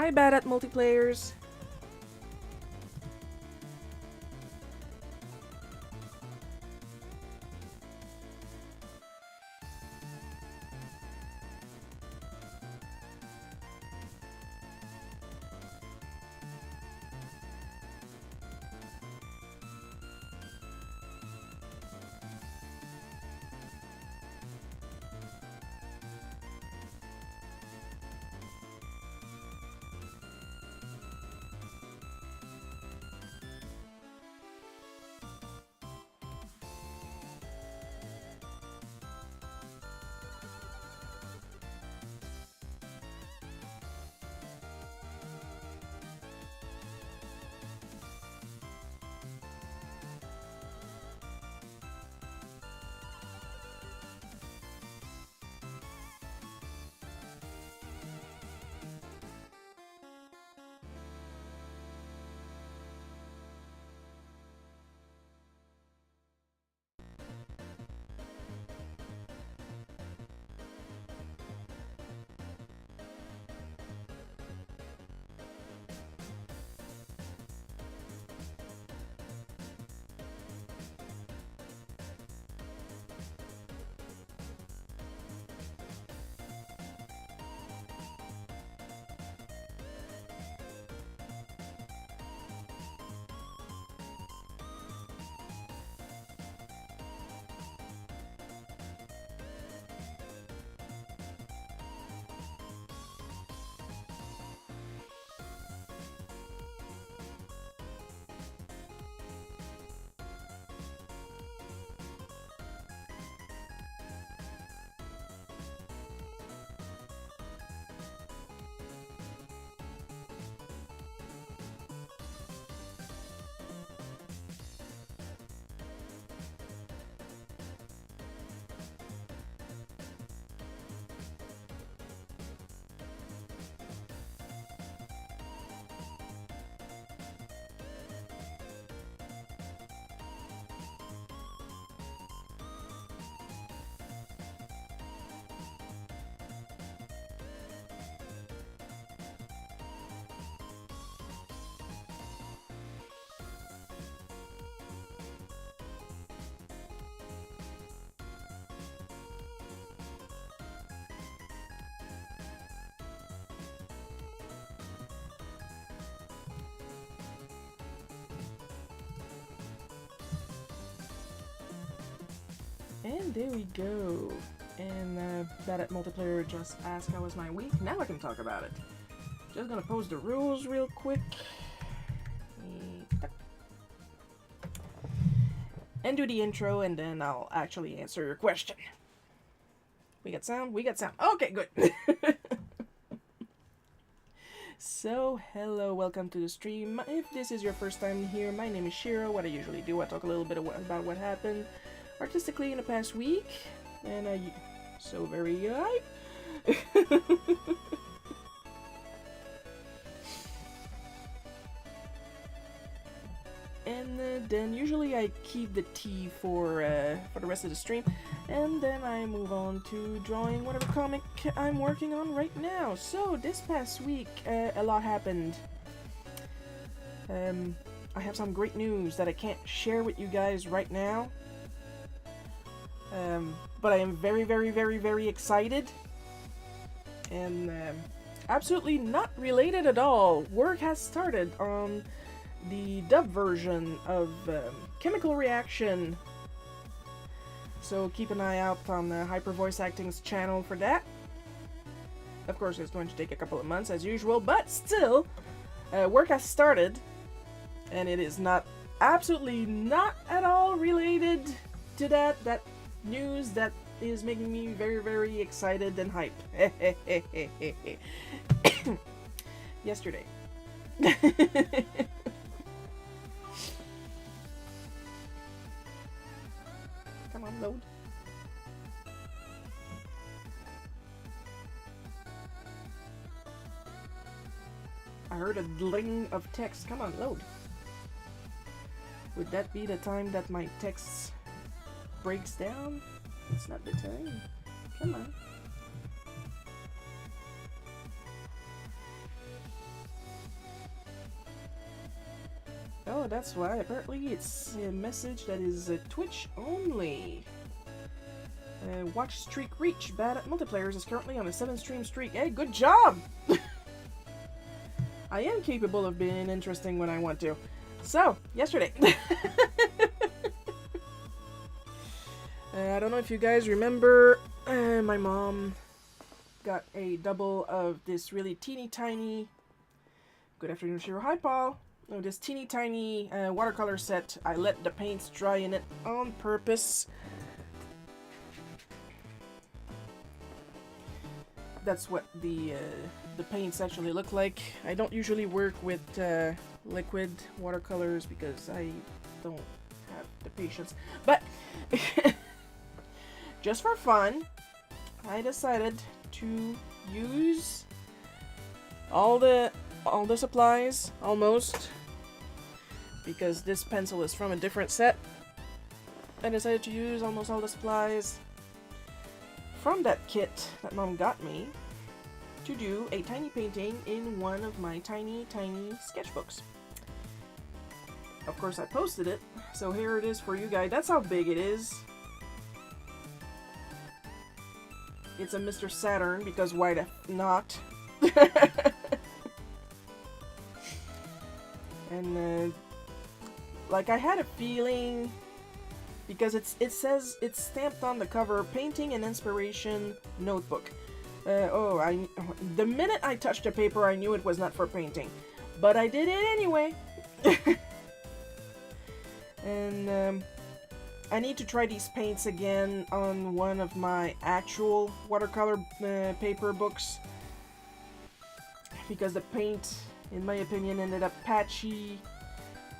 Hi, bad at multiplayers. And there we go. And bad at multiplayer just asked how was my week. Now I can talk about it. Just gonna post the rules real quick. And do the intro, and then I'll actually answer your question. We got sound? We got sound. Okay, good. So, hello, welcome to the stream. If this is your first time here, my name is Shiro. What I usually do, I talk a little bit about what happened artistically in the past week. And so very hype. And then usually I keep the tea for the rest of the stream, and then I move on to drawing whatever comic I'm working on right now. So this past week, a lot happened. I have some great news that I can't share with you guys right now. But I am very, very, very, very excited. And absolutely not related at all. Work has started on the dub version of Chemical Reaction. So keep an eye out on the Hyper Voice Acting's channel for that. Of course, it's going to take a couple of months as usual, but still, work has started. And it is not, absolutely not at all related to that news that is making me very, very excited and hype. Yesterday. Come on, load. I heard a ding of text. Come on, load. Would that be the time that my text breaks down? It's not the time. Come on. Oh, that's why. Apparently it's a message that is Twitch only. Watch streak reach. Bad at multiplayers is currently on a 7-stream streak. Hey, good job! I am capable of being interesting when I want to. So, yesterday. I don't know if you guys remember, my mom got a double of this really teeny tiny... Good afternoon, Shiro. Hi, Paul. Oh, this teeny tiny watercolor set. I let the paints dry in it on purpose. That's what the paints actually look like. I don't usually work with liquid watercolors because I don't have the patience. But just for fun, I decided to use all the supplies almost, because this pencil is from a different set. I decided to use almost all the supplies from that kit that Mom got me to do a tiny painting in one of my tiny sketchbooks. Of course, I posted it, so here it is for you guys. That's how big it is. It's a Mr. Saturn, because why the not? And like, I had a feeling, because it says it's stamped on the cover, painting and inspiration notebook. The minute I touched the paper, I knew it was not for painting, but I did it anyway. And I need to try these paints again on one of my actual watercolor paper books, because the paint, in my opinion, ended up patchy.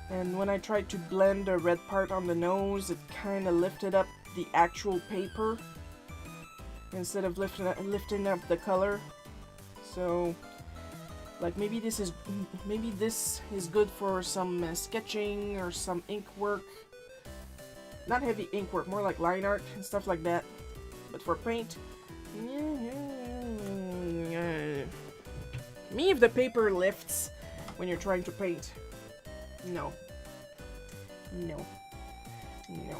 And when I tried to blend the red part on the nose, it kind of lifted up the actual paper instead of lifting up the color. So, like, maybe this is good for some sketching or some ink work. Not heavy ink work, more like line art and stuff like that. But for paint, me, if the paper lifts when you're trying to paint, no. No. No.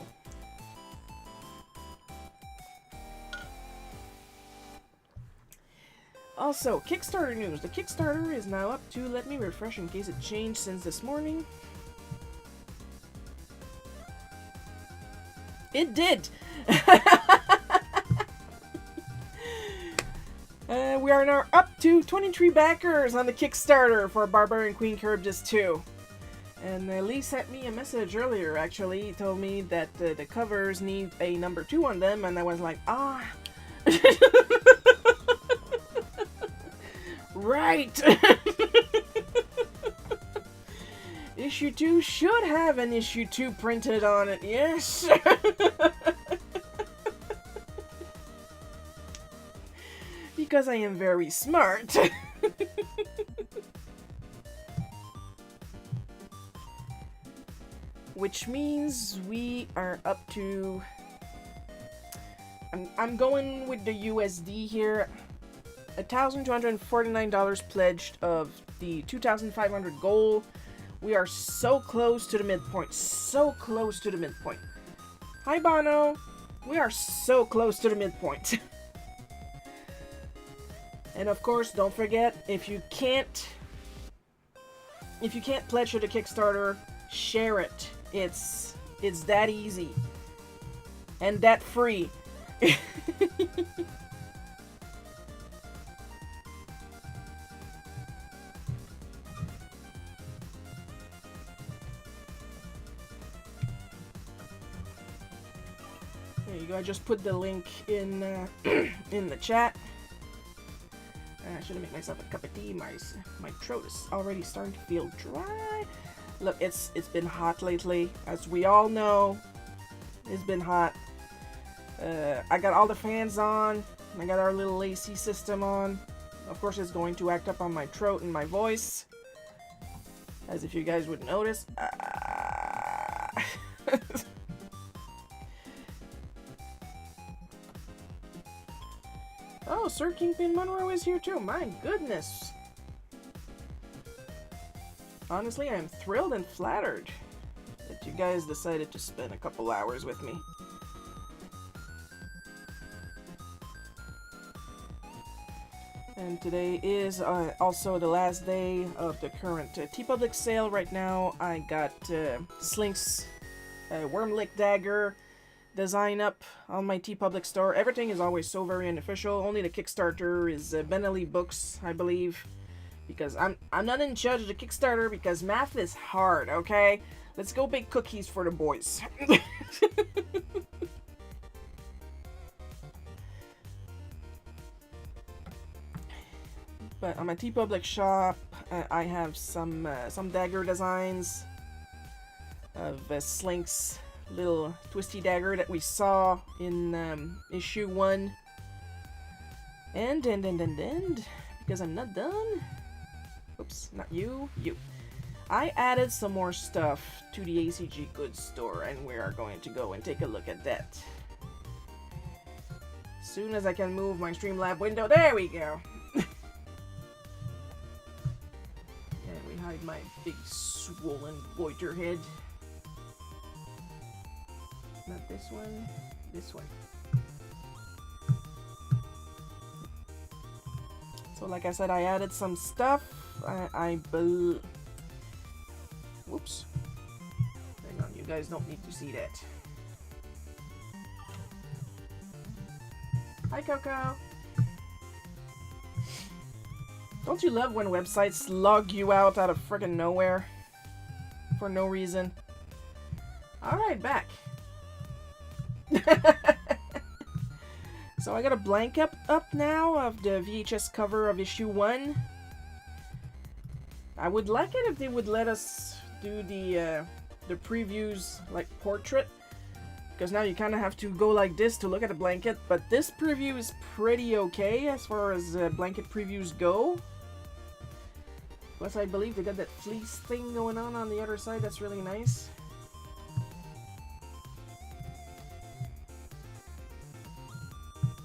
Also, Kickstarter news. The Kickstarter is now up to, let me refresh in case it changed since this morning. It did! We are now up to 23 backers on the Kickstarter for Barbarian Queen Charybdis 2. And Lee sent me a message earlier, actually. He told me that the covers need a number 2 on them, and I was like, ah. Right! Issue 2 should have an issue 2 printed on it, yes! Because I am very smart. Which means we are up to... I'm going with the USD here. $1,249 pledged of the 2,500 goal. We are so close to the midpoint. So close to the midpoint. Hi, Bono. We are so close to the midpoint. And of course, don't forget, if you can't pledge to the Kickstarter, share it. It's that easy. And that free. There you go. I just put the link in in the chat. I should have made myself a cup of tea. My throat is already starting to feel dry. Look, it's been hot lately, as we all know. It's been hot. I got all the fans on. I got our little AC system on. Of course, it's going to act up on my throat and my voice, as if you guys would notice. Oh, Sir Kingpin Monroe is here too. My goodness. Honestly, I'm thrilled and flattered that you guys decided to spend a couple hours with me. And today is also the last day of the current TeePublic sale. Right now, I got Slink's Wormlick Dagger design up on my TeePublic store. Everything is always so very unofficial. Only the Kickstarter is Benelli Books, I believe. Because I'm not in charge of the Kickstarter because math is hard, okay? Let's go bake cookies for the boys. But on my TeePublic shop, I have some dagger designs of Slink's little twisty dagger that we saw in issue 1. And, because I'm not done. Oops, not you, you. I added some more stuff to the ACG Goods store, and we are going to go and take a look at that. As soon as I can move my Streamlab window, there we go. Hide my big swollen goiter head. Not this one, this one. So like I said, I added some stuff. Whoops. Hang on, you guys don't need to see that. Hi, Coco. Don't you love when websites log you out of friggin' nowhere? For no reason. Alright, back. So I got a blank up now of the VHS cover of issue 1. I would like it if they would let us do the previews like portrait. Because now you kind of have to go like this to look at a blanket. But this preview is pretty okay as far as blanket previews go. Plus, I believe they got that fleece thing going on the other side. That's really nice.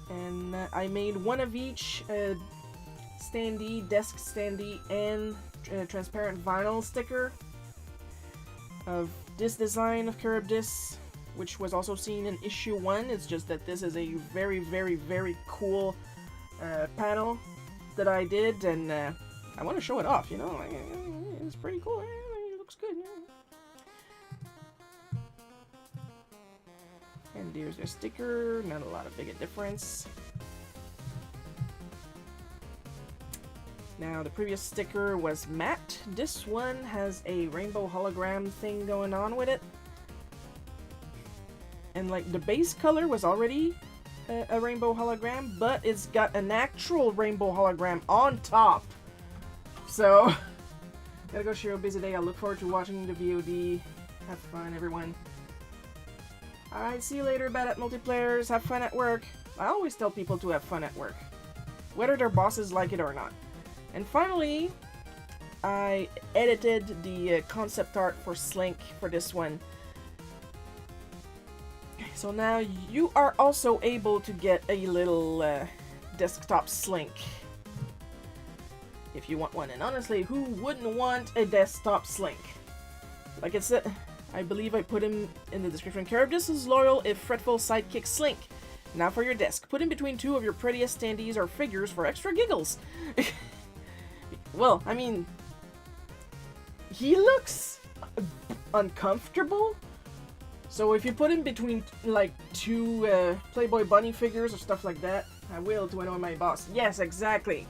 And I made one of each standee, desk standee, and transparent vinyl sticker of this design of Charybdis, which was also seen in issue 1. It's just that this is a very, very, very cool panel that I did, and I want to show it off, you know, like, it's pretty cool, it looks good. And there's the sticker, not a lot of big a difference. Now, the previous sticker was matte. This one has a rainbow hologram thing going on with it. And like, the base color was already a rainbow hologram, but it's got an actual rainbow hologram on top. So, gotta go share a busy day. I look forward to watching the VOD. Have fun, everyone. Alright, see you later, Bad at Multiplayers. Have fun at work. I always tell people to have fun at work, whether their bosses like it or not. And finally, I edited the concept art for Slink for this one. So now you are also able to get a little desktop Slink. If you want one, and honestly, who wouldn't want a desktop Slink? Like I said, I believe I put him in the description. Charybdis is loyal if fretful sidekick Slink. Now for your desk. Put in between two of your prettiest standees or figures for extra giggles. Well, I mean, he looks uncomfortable. So if you put him between like two Playboy bunny figures or stuff like that, I will to annoy my boss. Yes, exactly.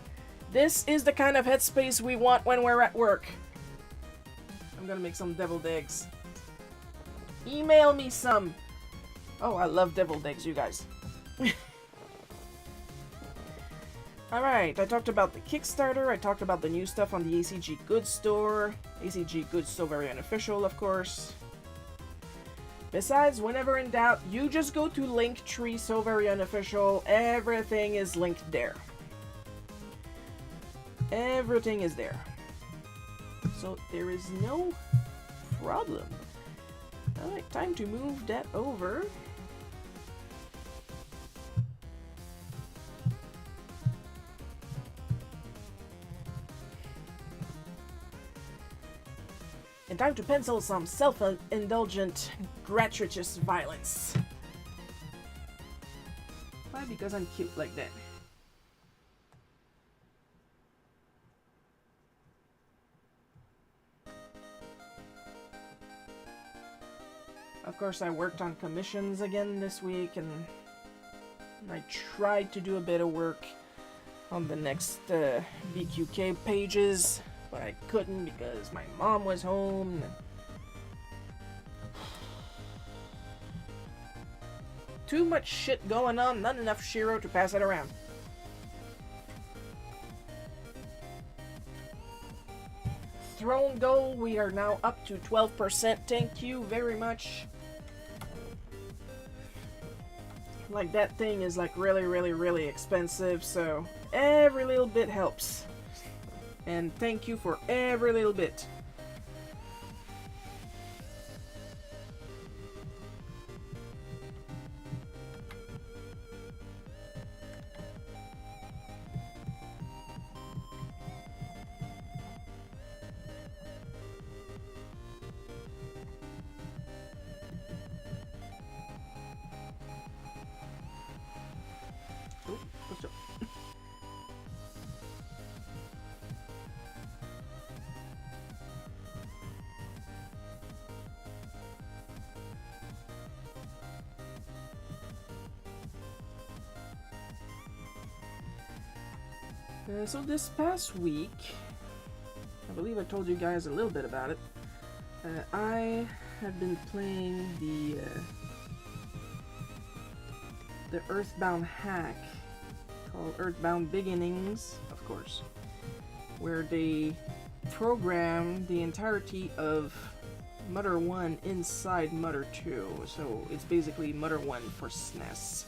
This is the kind of headspace we want when we're at work. I'm gonna make some deviled eggs. Email me some. Oh, I love deviled eggs, you guys. Alright, I talked about the Kickstarter, I talked about the new stuff on the ACG Goods store. ACG Goods so very unofficial, of course. Besides, whenever in doubt, you just go to Linktree, so very unofficial. Everything is linked there. Everything is there. So there is no problem. Alright, time to move that over. And time to pencil some self-indulgent, gratuitous violence. Why? Because I'm cute like that. Of course, I worked on commissions again this week, and I tried to do a bit of work on the next BQK pages, but I couldn't because my mom was home. Too much shit going on, not enough Shiro to pass it around. Throne goal, we are now up to 12%. Thank you very much. Like, that thing is like really expensive, so every little bit helps. And thank you for every little bit. So this past week, I believe I told you guys a little bit about it. I have been playing the Earthbound hack called Earthbound Beginnings, of course, where they program the entirety of Mother 1 inside Mother 2. So it's basically Mother 1 for SNES.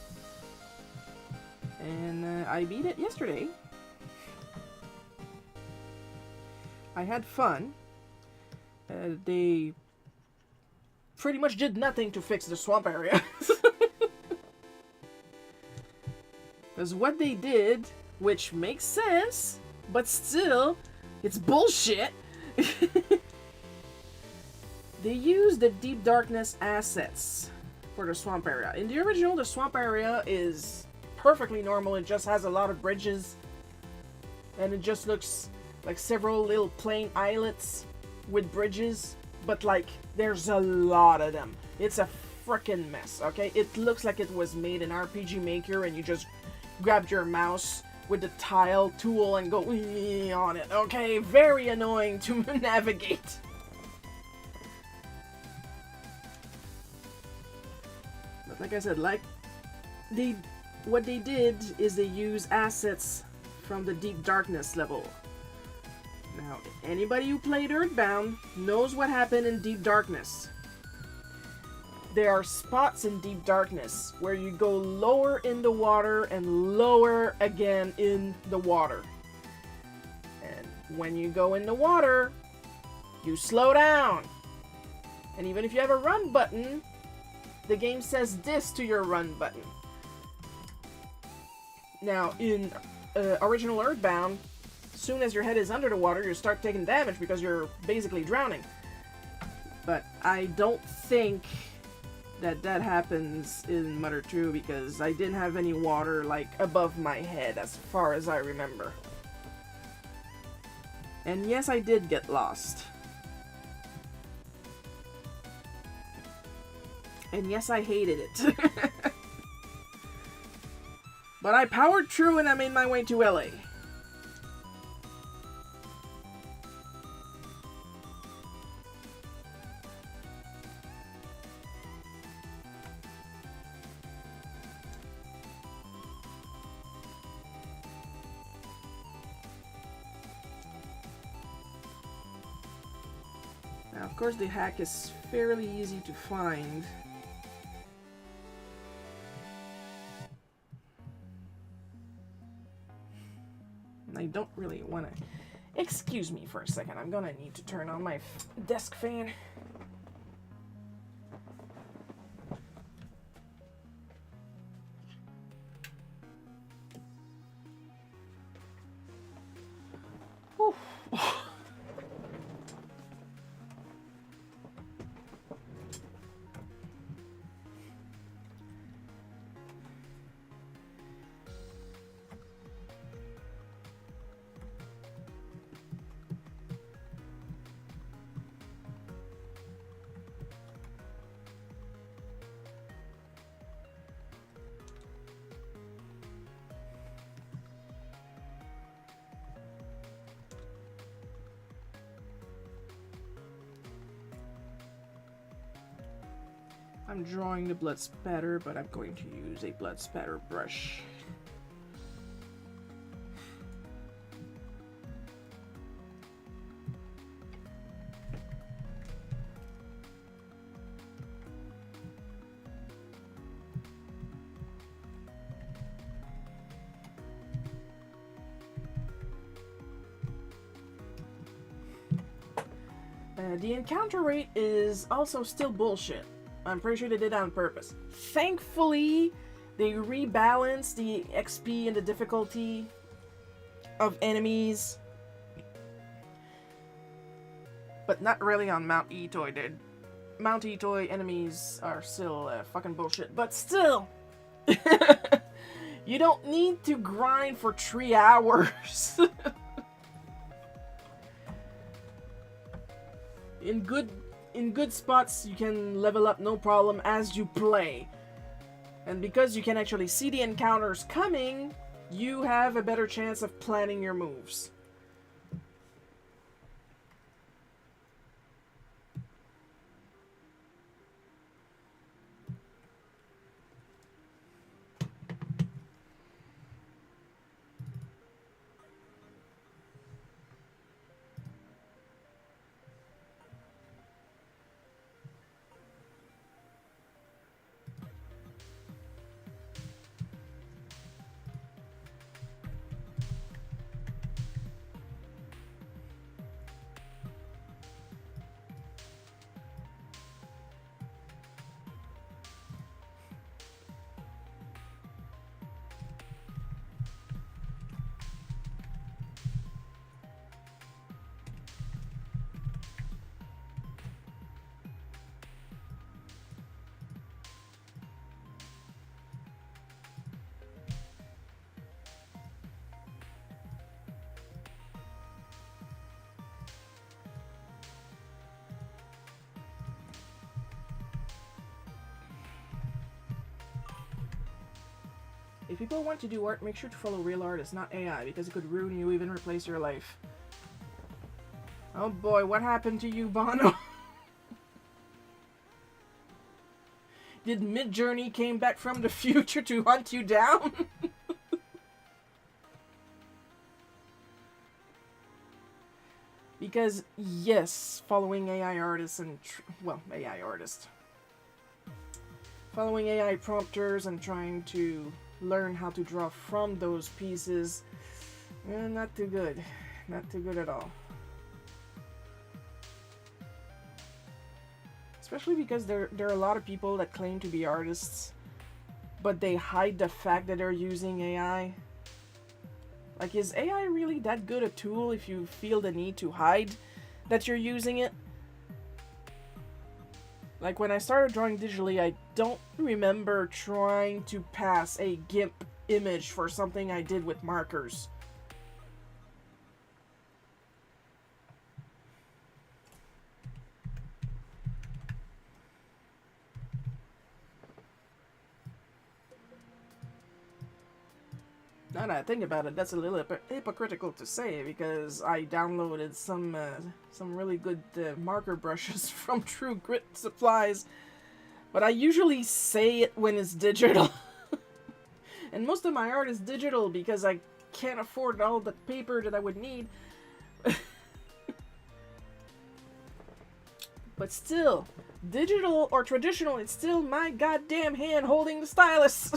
And I beat it yesterday. I had fun. They pretty much did nothing to fix the swamp area. Because what they did, which makes sense, but still, it's bullshit. They used the Deep Darkness assets for the swamp area. In the original, the swamp area is perfectly normal. It just has a lot of bridges. And it just looks like several little plain islets with bridges, but like there's a lot of them. It's a frickin' mess, okay? It looks like it was made in RPG Maker and you just grabbed your mouse with the tile tool and go on it, okay? Very annoying to navigate. But like I said, what they did is they use assets from the Deep Darkness level. Now, anybody who played Earthbound knows what happened in Deep Darkness. There are spots in Deep Darkness where you go lower in the water and lower again in the water. And when you go in the water, you slow down. And even if you have a run button, the game says this to your run button. Now, in original Earthbound, soon as your head is under the water, you start taking damage because you're basically drowning. But I don't think that happens in Mother 2 because I didn't have any water like above my head as far as I remember. And yes, I did get lost. And yes, I hated it. But I powered through and I made my way to LA. Now, of course, the hack is fairly easy to find. And I don't really want to... Excuse me for a second. I'm gonna need to turn on my desk fan. I'm drawing the blood spatter, but I'm going to use a blood spatter brush. The encounter rate is also still bullshit. I'm pretty sure they did that on purpose. Thankfully, they rebalanced the XP and the difficulty of enemies. But not really on Mount Etoy, dude. Mount Etoy enemies are still fucking bullshit. But still, you don't need to grind for 3 hours. In good spots, you can level up no problem as you play. And because you can actually see the encounters coming, you have a better chance of planning your moves. If people want to do art, make sure to follow real artists, not AI, because it could ruin you, even replace your life. Oh boy, what happened to you, Bono? Did Midjourney came back from the future to hunt you down? Because, yes, following AI artists and... AI artists. Following AI prompters and trying to learn how to draw from those pieces, not too good. Not too good at all. Especially because there are a lot of people that claim to be artists, but they hide the fact that they're using AI. Like, is AI really that good a tool if you feel the need to hide that you're using it? Like, when I started drawing digitally, I don't remember trying to pass a GIMP image for something I did with markers. Now that I think about it, that's a little hypocritical to say, because I downloaded some really good marker brushes from True Grit Supplies, but I usually say it when it's digital. And most of my art is digital because I can't afford all the paper that I would need. But still, digital or traditional, it's still my goddamn hand holding the stylus.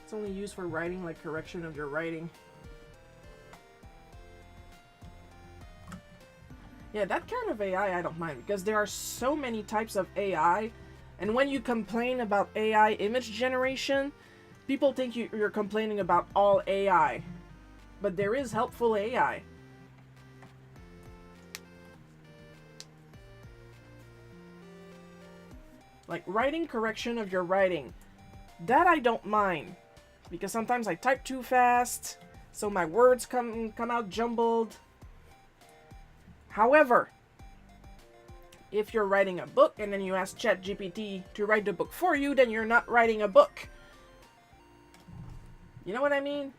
It's only used for writing, like correction of your writing. Yeah, that kind of AI I don't mind, because there are so many types of AI, and when you complain about AI image generation, people think you're complaining about all AI. but there is helpful AI. Like writing correction of your writing. That I don't mind. Because sometimes I type too fast, so my words come out jumbled. However, if you're writing a book and then you ask ChatGPT to write the book for you, then you're not writing a book. You know what I mean?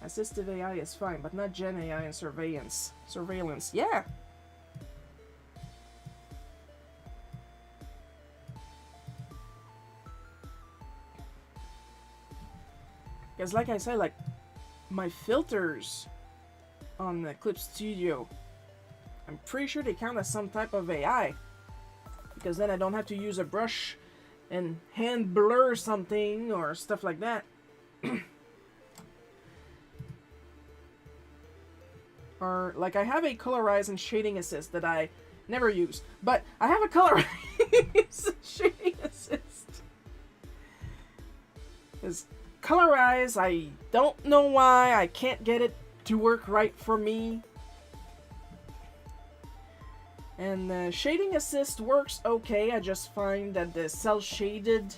Assistive AI is fine, but not Gen AI and surveillance. Surveillance, yeah! Because like I said, like, my filters on the Clip Studio, I'm pretty sure they count as some type of AI. Because then I don't have to use a brush and hand blur something or stuff like that. Or, like, I have a colorize and shading assist that I never use. But I have a colorize shading assist. Because colorize, I don't know why I can't get it to work right for me. And the shading assist works okay. I just find that the cell shaded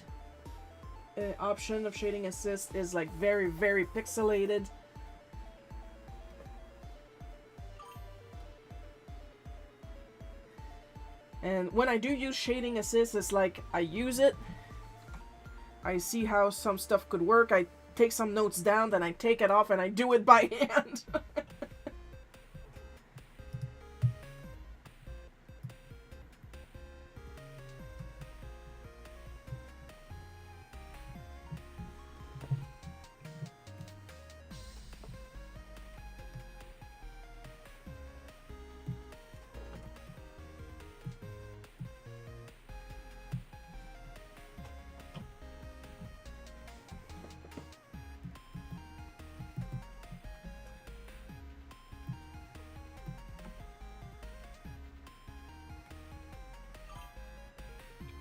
option of shading assist is like very, very pixelated. And when I do use shading assist, it's like I use it, I see how some stuff could work, I take some notes down, then I take it off and I do it by hand.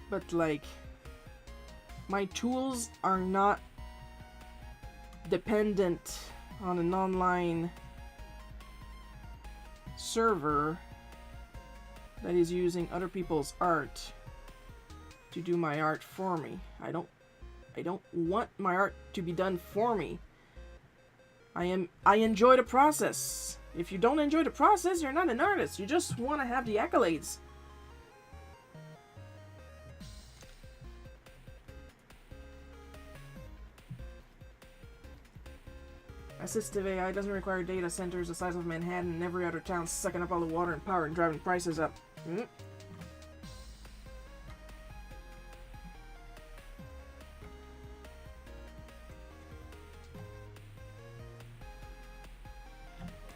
But like, my tools are not dependent on an online server that is using other people's art to do my art for me. I don't want my art to be done for me. I enjoy the process. If you don't enjoy the process, you're not an artist. You just want to have the accolades. Assistive AI doesn't require data centers the size of Manhattan and every other town, sucking up all the water and power and driving prices up.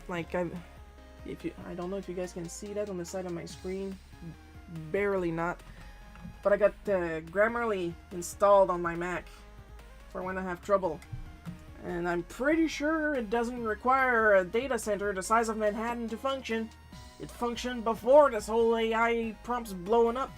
Like, I don't know if you guys can see that on the side of my screen. Barely not. But I got Grammarly installed on my Mac for when I have trouble. And I'm pretty sure it doesn't require a data center the size of Manhattan to function. It functioned before this whole AI prompts blowing up.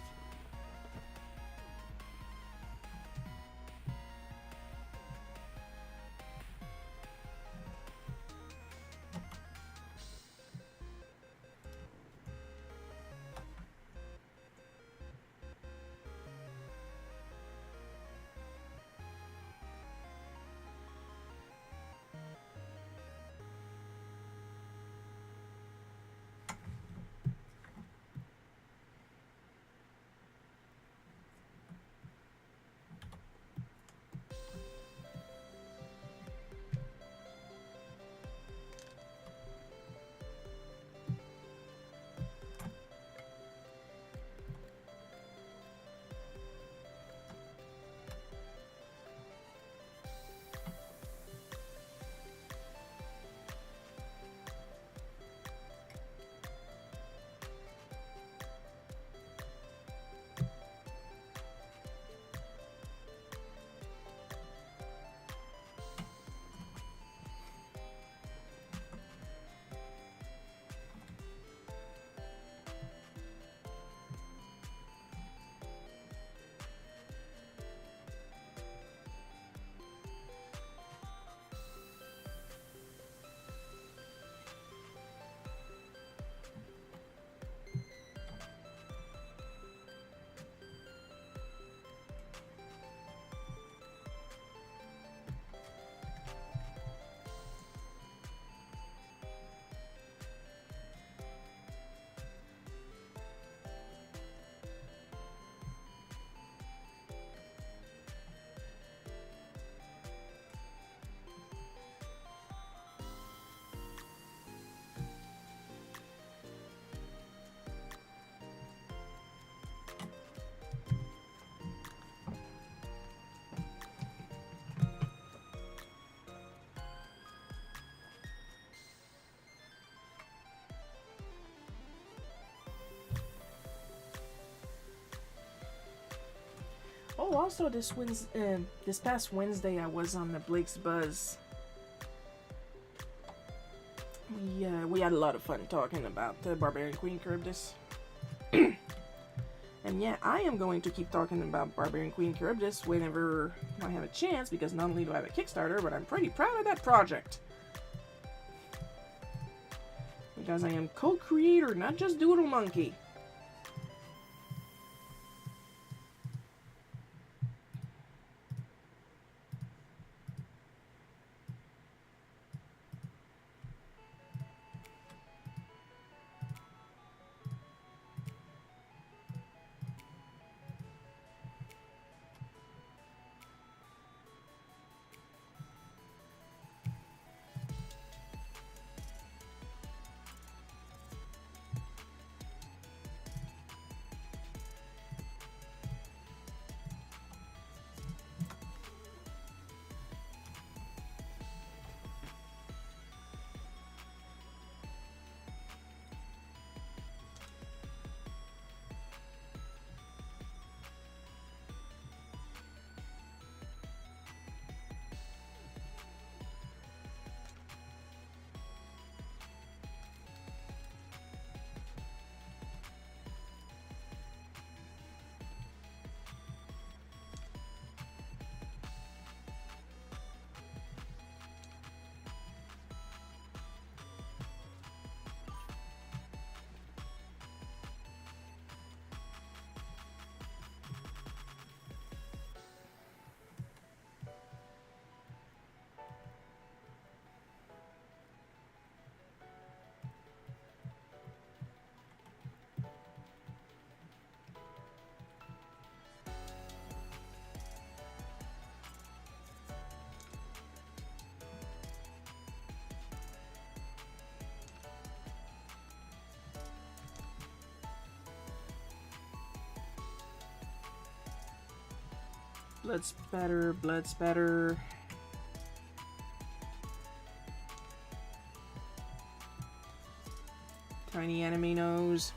Oh, also this past Wednesday, I was on the Blake's Buzz. We had a lot of fun talking about the Barbarian Queen Charybdis. And yeah, I am going to keep talking about Barbarian Queen Charybdis whenever I have a chance, because not only do I have a Kickstarter, but I'm pretty proud of that project. Because I am co-creator, not just Doodle Monkey. Blood spatter, blood spatter. Tiny enemy nose.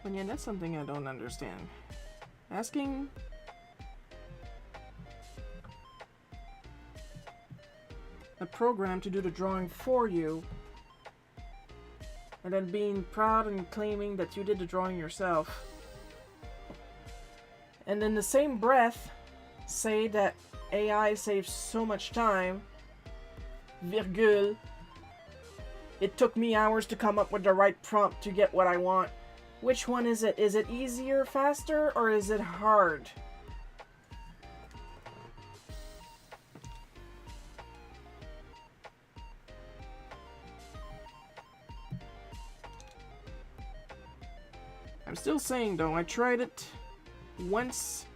And yeah, that's something I don't understand. Asking a program to do the drawing for you, and then being proud and claiming that you did the drawing yourself, and in the same breath say that AI saves so much time, virgule, it took me hours to come up with the right prompt to get what I want. Which one is it? Is it easier, faster, or is it hard? I'm still saying though, I tried it once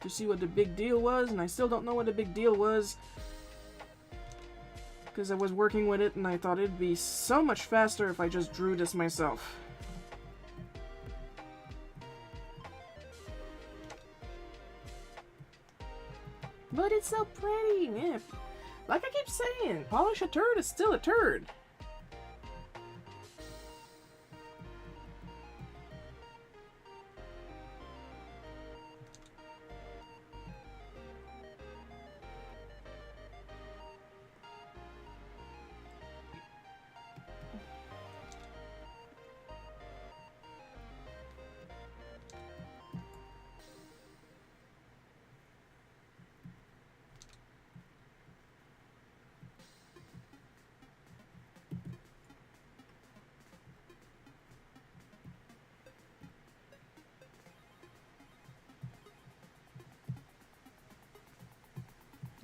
to see what the big deal was, and I still don't know what the big deal was, because I was working with it and I thought it'd be so much faster if I just drew this myself. But it's so pretty, yeah. Like I keep saying, polish a turd is still a turd.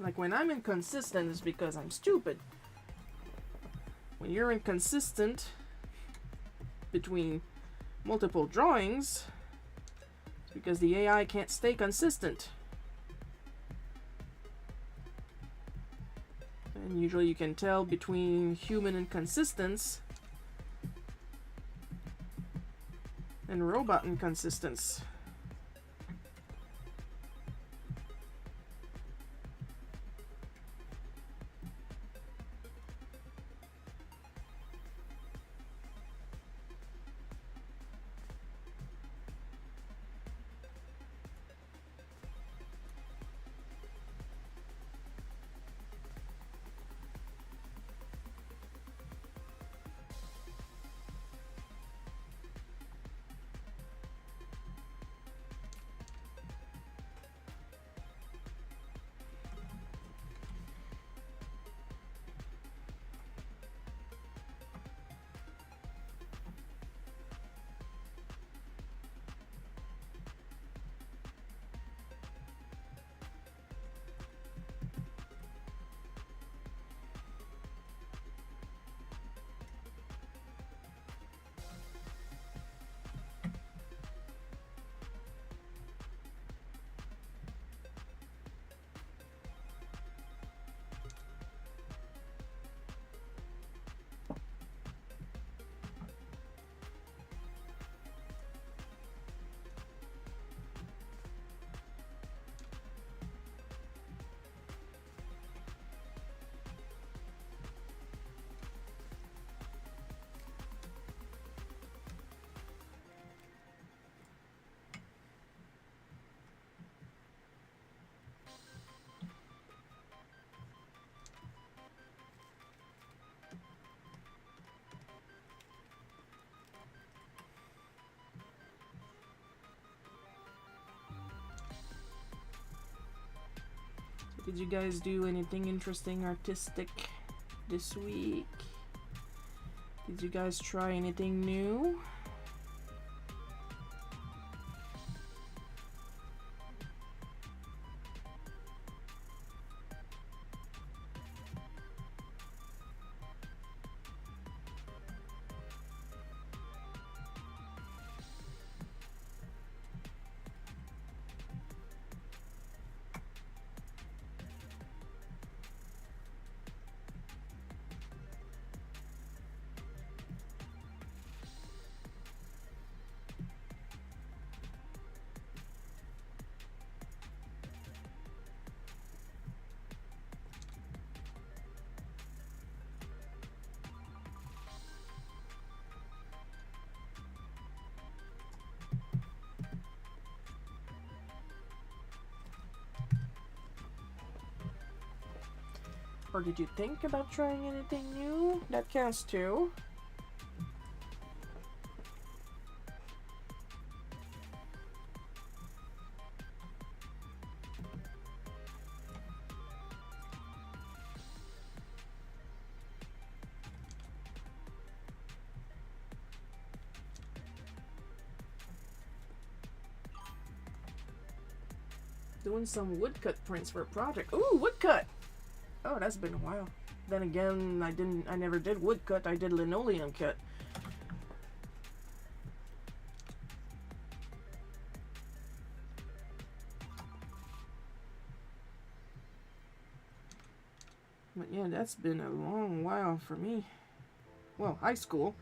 Like when I'm inconsistent, it's because I'm stupid. When you're inconsistent between multiple drawings, it's because the AI can't stay consistent. And usually you can tell between human inconsistence and robot inconsistence. Did you guys do anything interesting artistic this week? Did you guys try anything new? Or did you think about trying anything new? That counts too. Doing some woodcut prints for a project. Ooh, woodcut! Oh, that's been a while. Then again, I never did woodcut, I did linoleum cut. But yeah, that's been a long while for me. Well, high school.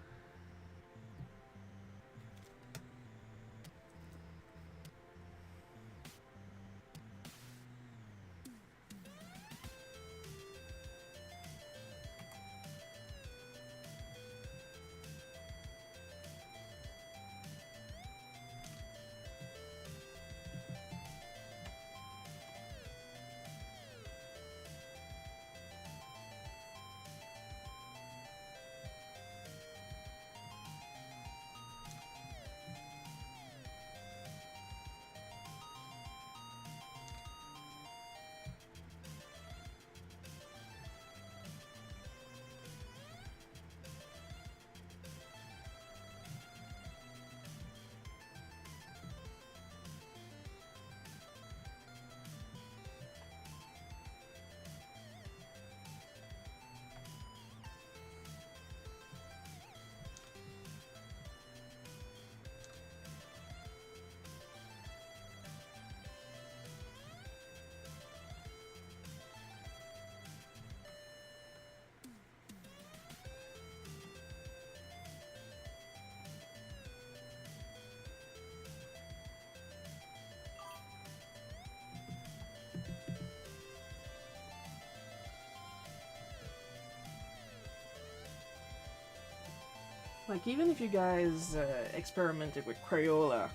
Like, even if you guys experimented with Crayola,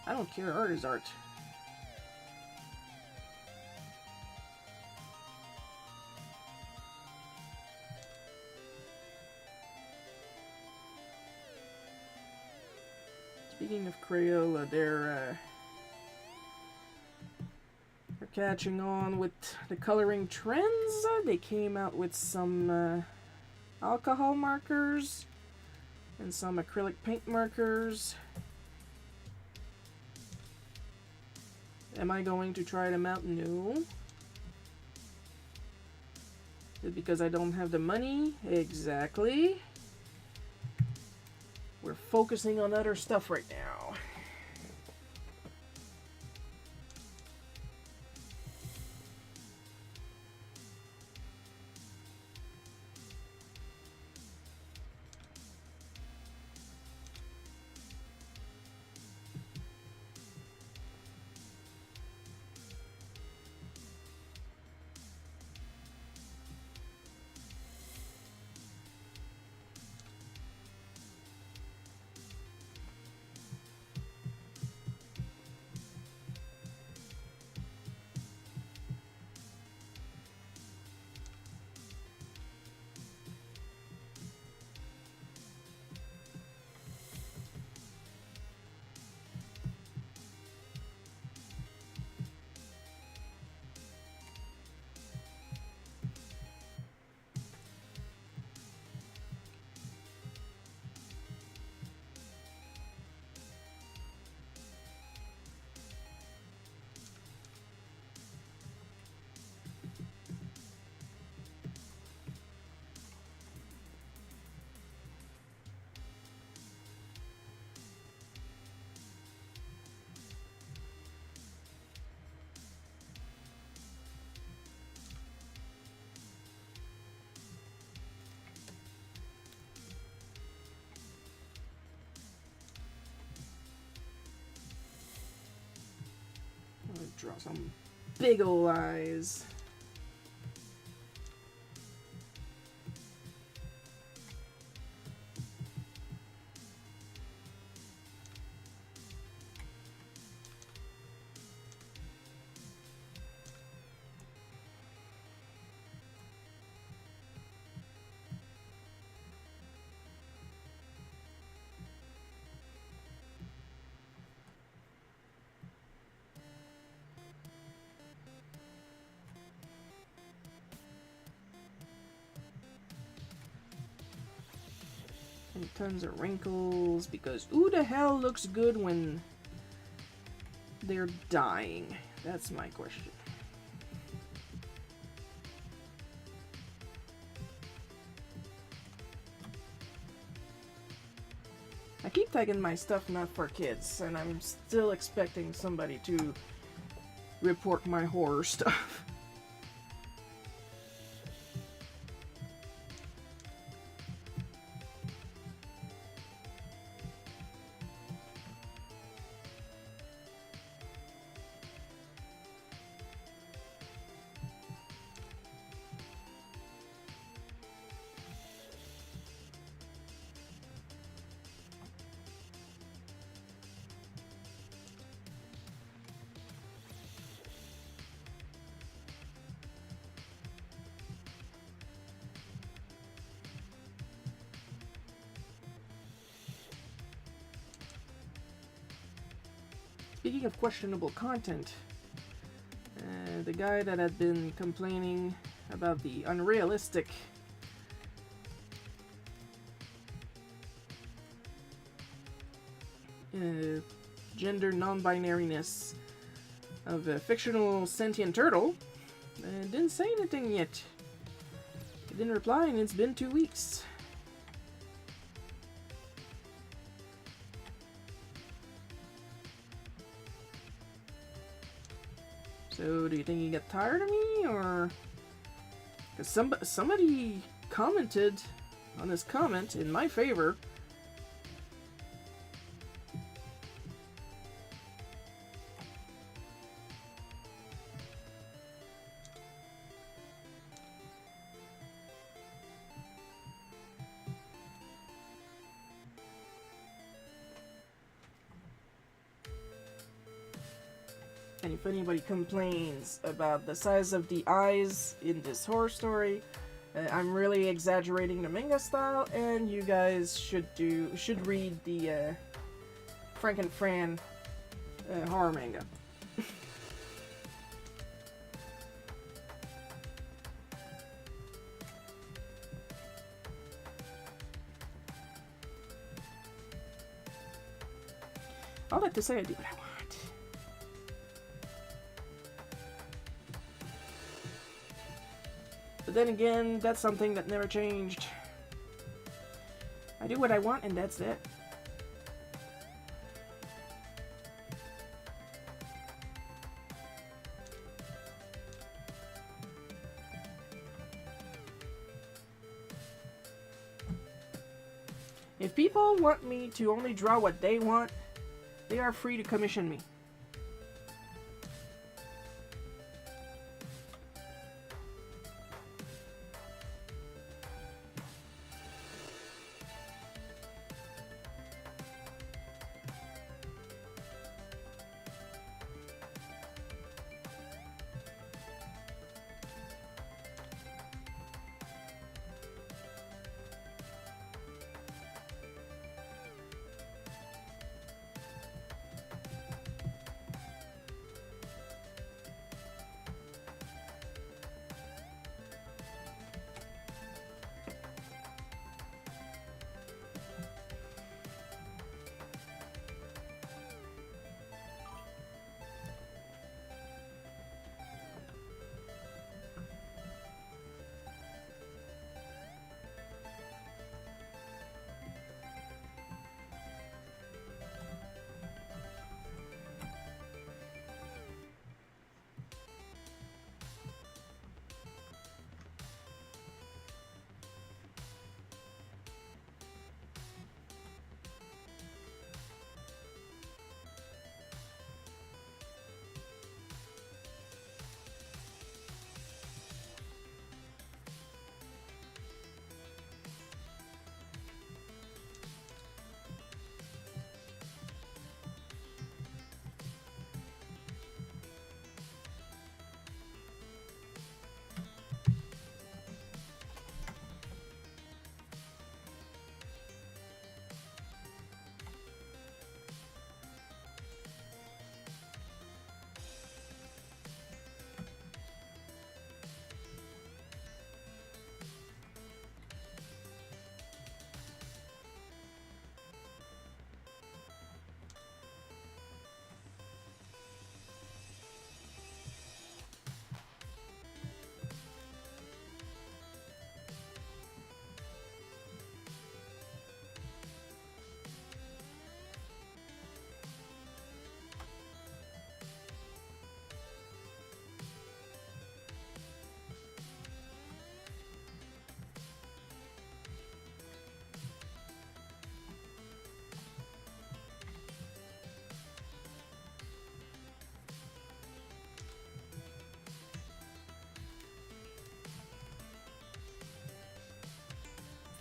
I don't care, art is art. Speaking of Crayola, they're catching on with the coloring trends. They came out with some alcohol markers and some acrylic paint markers. Am I going to try them out? No. Is it because I don't have the money? Exactly. We're focusing on other stuff right now. Draw some big ol' eyes. And tons of wrinkles, because who the hell looks good when they're dying? That's my question. I keep tagging my stuff not for kids, and I'm still expecting somebody to report my horror stuff. Speaking of questionable content, the guy that had been complaining about the unrealistic gender non-binariness of a fictional sentient turtle didn't say anything yet. He didn't reply, and it's been 2 weeks. So, do you think he got tired of me, or... Because somebody commented on this comment in my favor. And if anybody complains about the size of the eyes in this horror story, I'm really exaggerating the manga style, and you guys should read the Frank and Fran horror manga. All that to say, I do what I want. But then again, that's something that never changed. I do what I want, and that's it. If people want me to only draw what they want, they are free to commission me.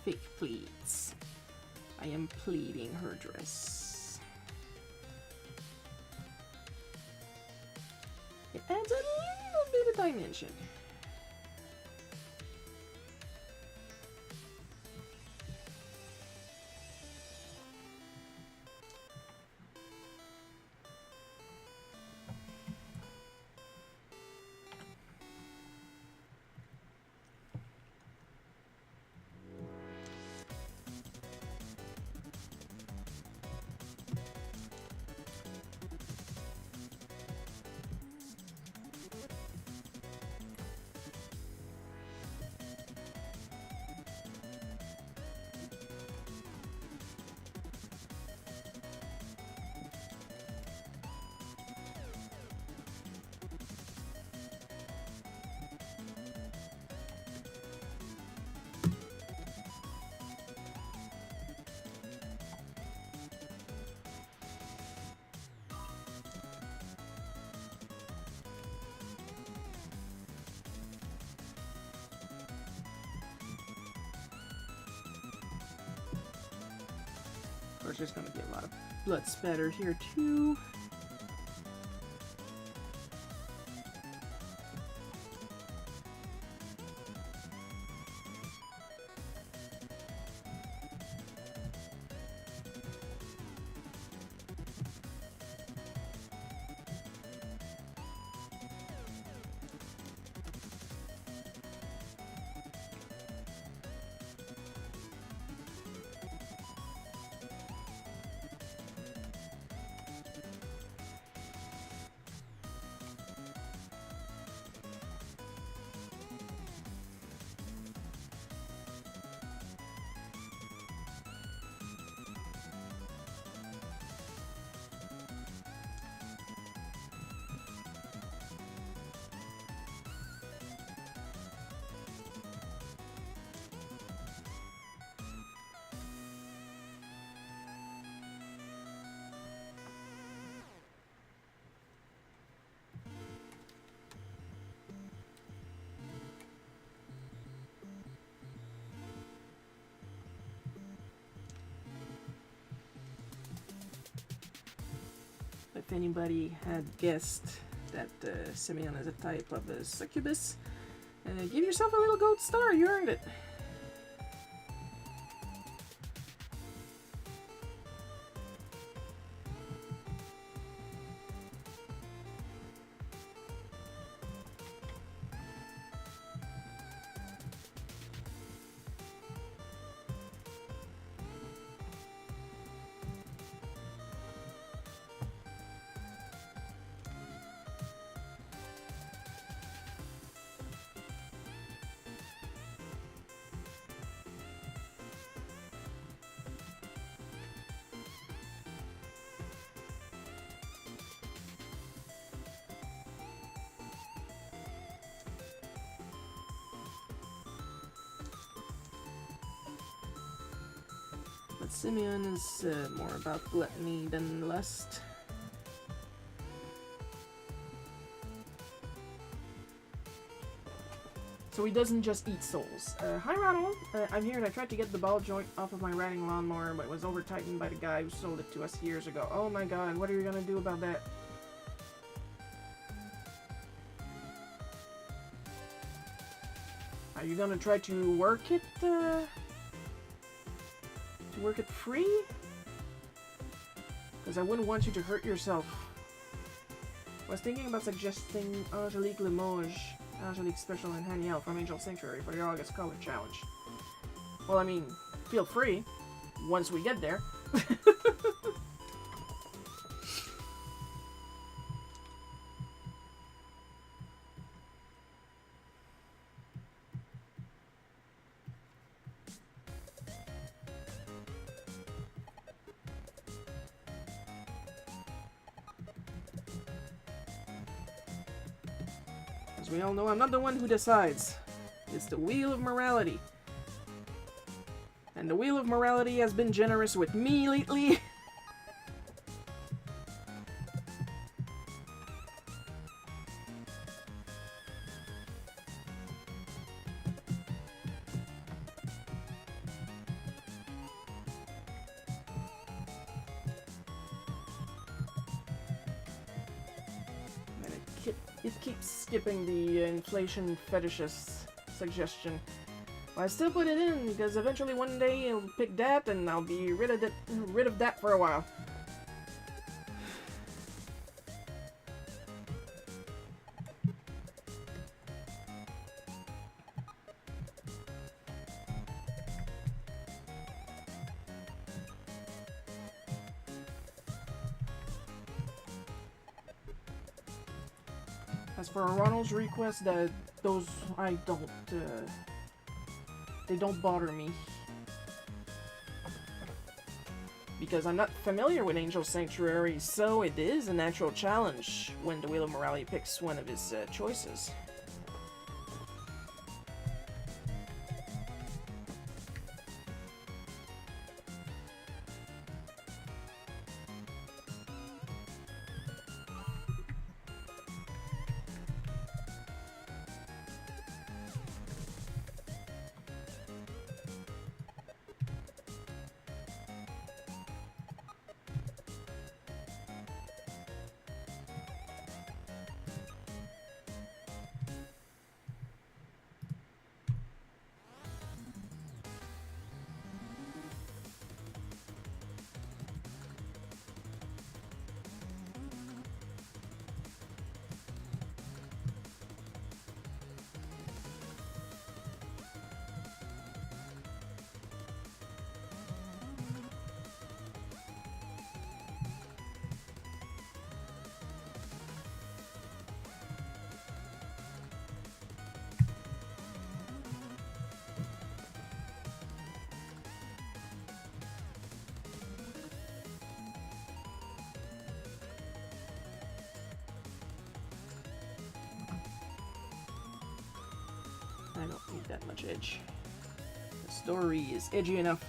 Fake pleats. I am pleating her dress. It adds a little bit of dimension. Of course, there's going to be a lot of blood spatter here too. if anybody had guessed that Simeon is a type of a succubus, give yourself a little gold star. You earned it. But Simeon is more about gluttony than lust. So he doesn't just eat souls. Hi Ronald, I'm here and I tried to get the ball joint off of my riding lawnmower, but it was over-tightened by the guy who sold it to us years ago. Oh my god, what are you gonna do about that? Are you gonna try to work it, free? Because I wouldn't want you to hurt yourself. I was thinking about suggesting Angelique Limoges, Angelique Special, and Haniel from Angel Sanctuary for the August Color Challenge. Well, I mean, feel free, once we get there. As we all know, I'm not the one who decides. It's the Wheel of Morality. And the Wheel of Morality has been generous with me lately. It keeps skipping the inflation fetishist suggestion. But I still put it in because eventually one day it'll pick that and I'll be rid of that for a while. As for Ronald's request, those they don't bother me. Because I'm not familiar with Angel Sanctuary, so it is a natural challenge when the Wheel of Morality picks one of his choices. I don't need that much edge. The story is edgy enough.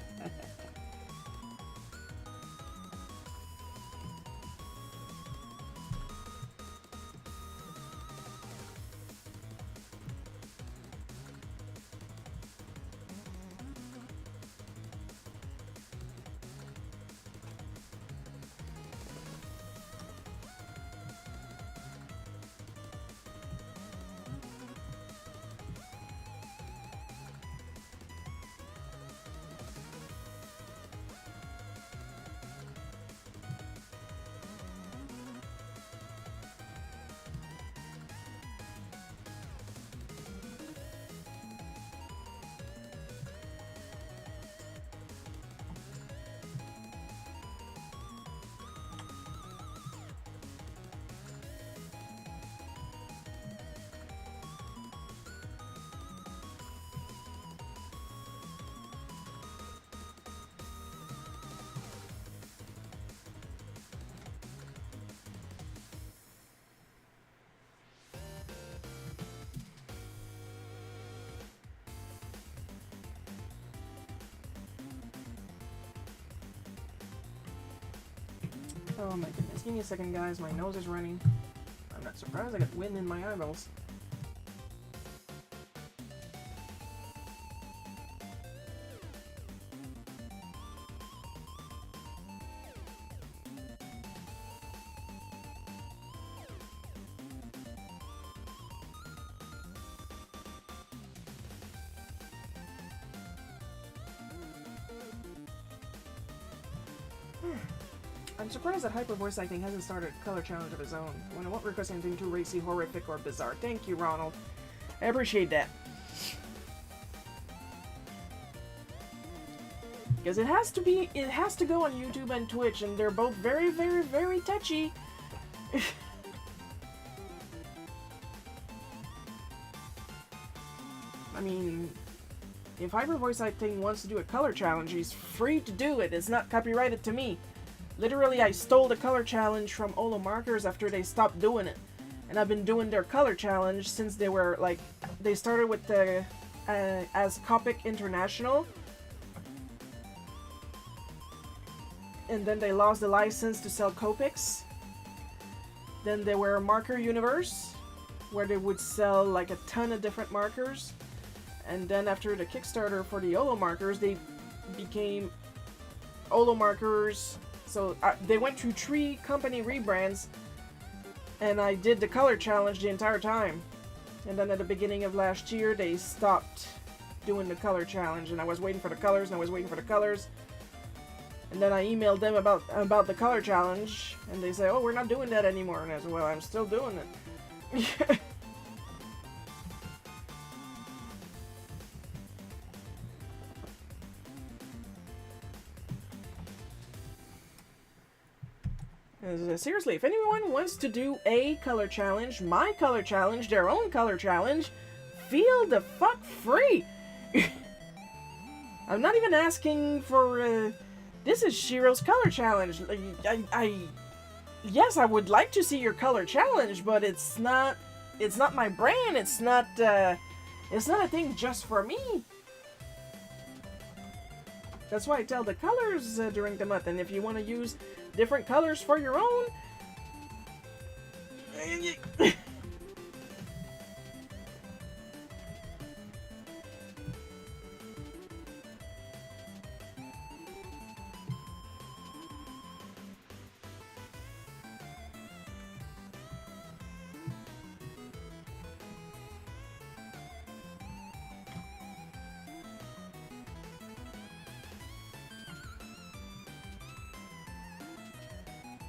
Oh my goodness. Give me a second, guys. My nose is running. I'm not surprised I got wind in my eyeballs. I'm surprised that Hyper Voice Acting hasn't started a color challenge of his own. When I won't request anything too racy, horrific, or bizarre. Thank you, Ronald. I appreciate that. Because it has to go on YouTube and Twitch, and they're both very, very, very touchy. I mean, if Hyper Voice Acting wants to do a color challenge, he's free to do it. It's not copyrighted to me. Literally, I stole the color challenge from Olo Markers after they stopped doing it. And I've been doing their color challenge since they were, like, they started with the, as Copic International. And then they lost the license to sell Copics. Then they were Marker Universe, where they would sell, like, a ton of different markers. And then after the Kickstarter for the Olo Markers, they became Olo Markers. So they went through 3 company rebrands, and I did the color challenge the entire time. And then at the beginning of last year, they stopped doing the color challenge, and I was waiting for the colors, and I was waiting for the colors. And then I emailed them about the color challenge, and they say, "Oh, we're not doing that anymore." And I said, "Well, I'm still doing it." Seriously, if anyone wants to do a color challenge, my color challenge, their own color challenge, feel the fuck free. I'm not even asking for, this is Shiro's color challenge. Yes, I would like to see your color challenge, but it's not my brand. It's not a thing just for me. That's why I tell the colors during the month, and if you want to use different colors for your own.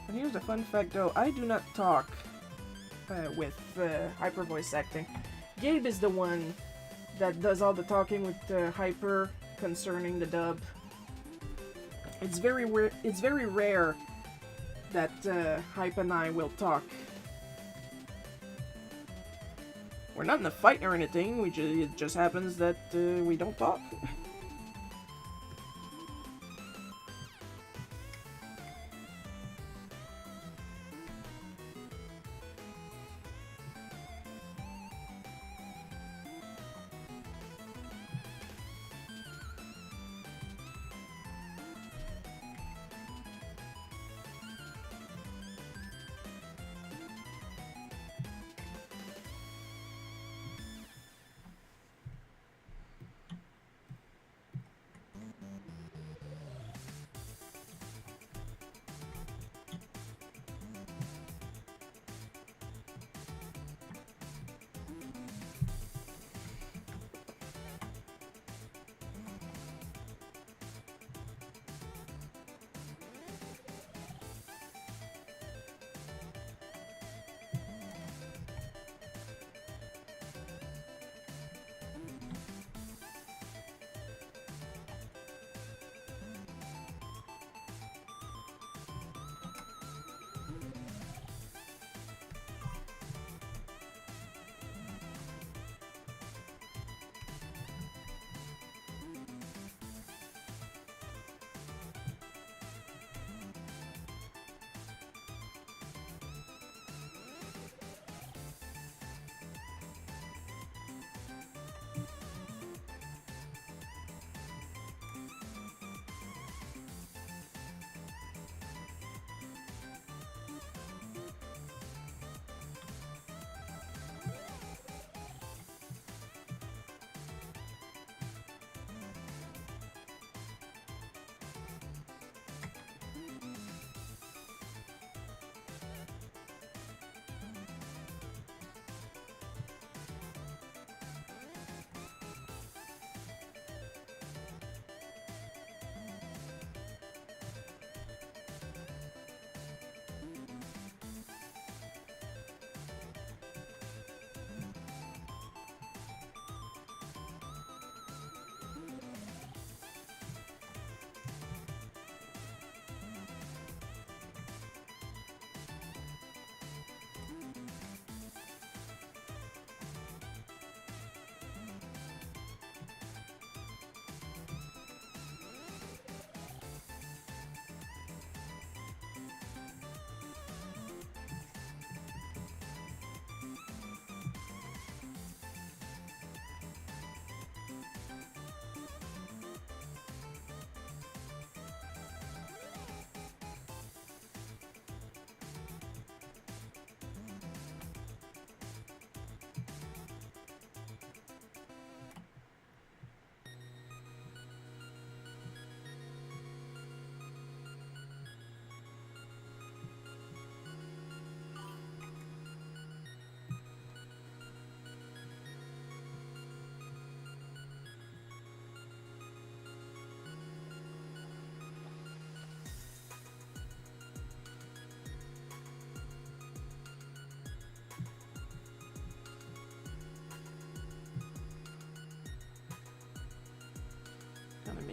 And here's a fun fact though, I do not talk with Hyper Voice Acting. Gabe is the one that does all the talking with Hyper concerning the dub. It's very rare that Hype and I will talk. We're not in a fight or anything, it just happens that we don't talk.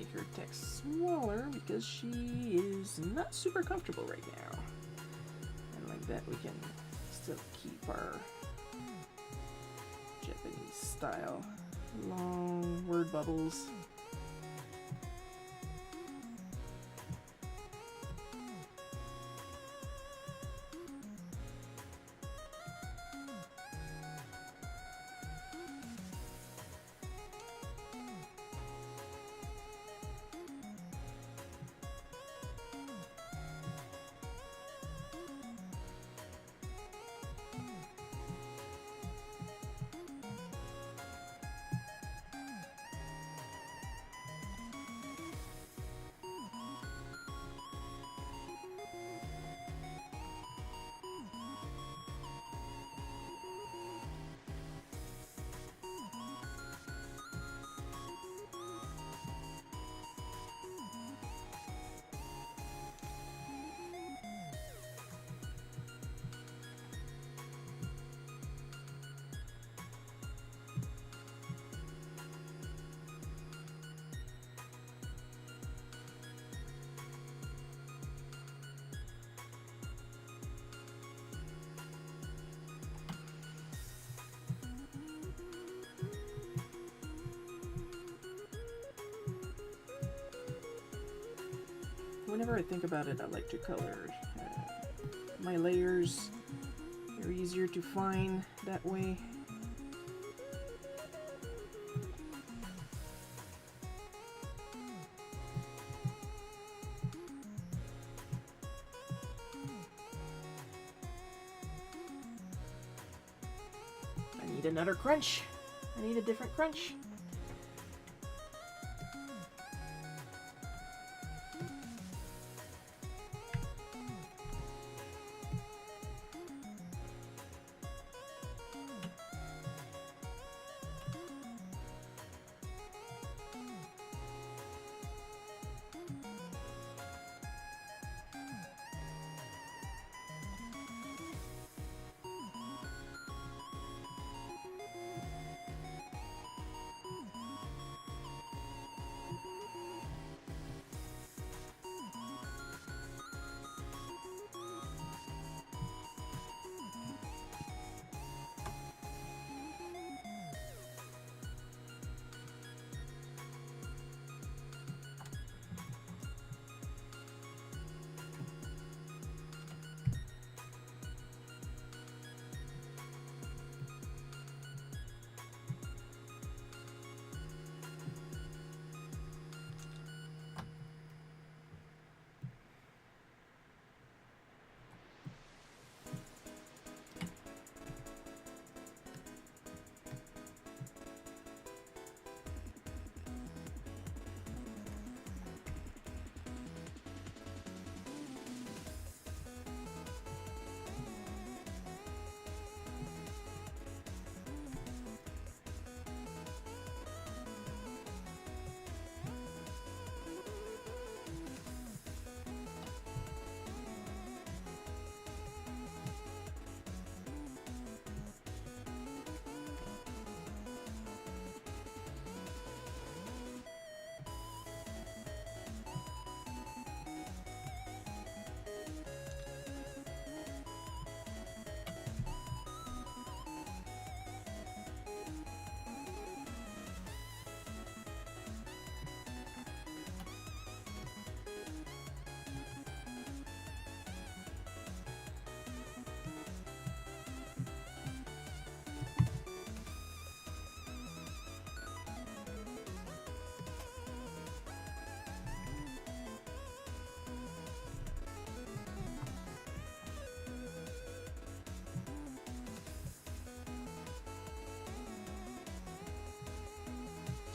make her text smaller because she is not super comfortable right now. And like that we can still keep our Japanese style long word bubbles. Whenever I think about it, I like to color my layers. They're easier to find that way. I need another crunch. I need a different crunch.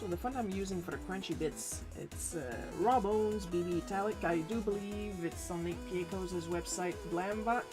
So the font I'm using for the crunchy bits, it's Raw Bones BB Italic. I do believe it's on Nate Pieco's website, Blambot.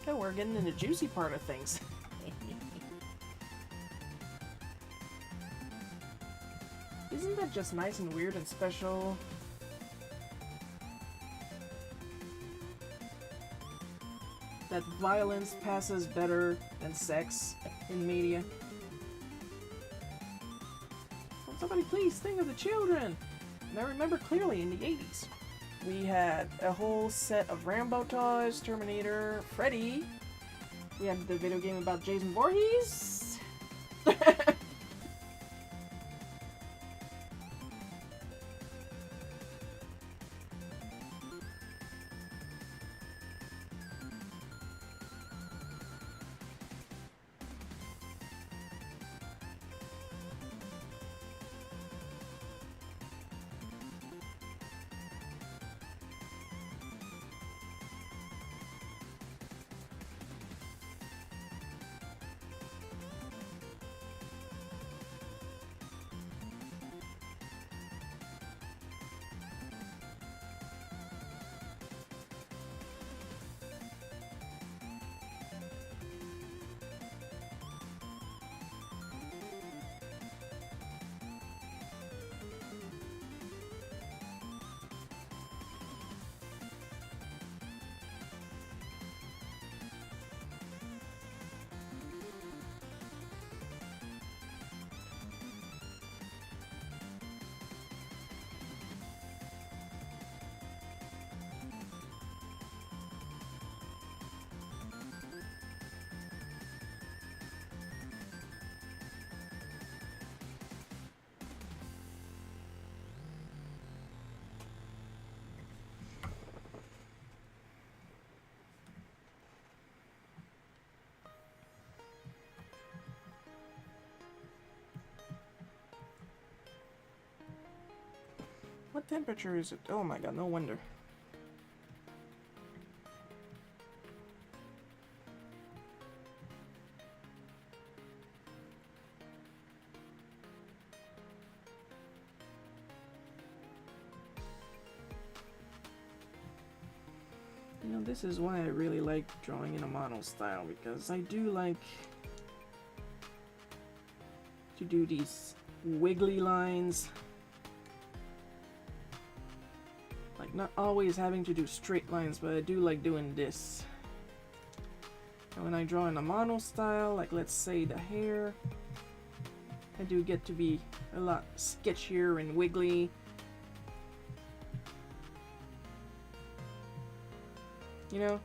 So we're getting in the juicy part of things. Isn't that just nice and weird and special? That violence passes better than sex in media. Well, somebody please think of the children! And I remember clearly in the 80s. We had a whole set of Rambo toys, Terminator, Freddy. We had the video game about Jason Voorhees. What temperature is it? Oh my god, no wonder. You know, this is why I really like drawing in a mono style, because I do like to do these wiggly lines. Like, not always having to do straight lines, but I do like doing this. And when I draw in a mono style, like let's say the hair, I do get to be a lot sketchier and wiggly. You know?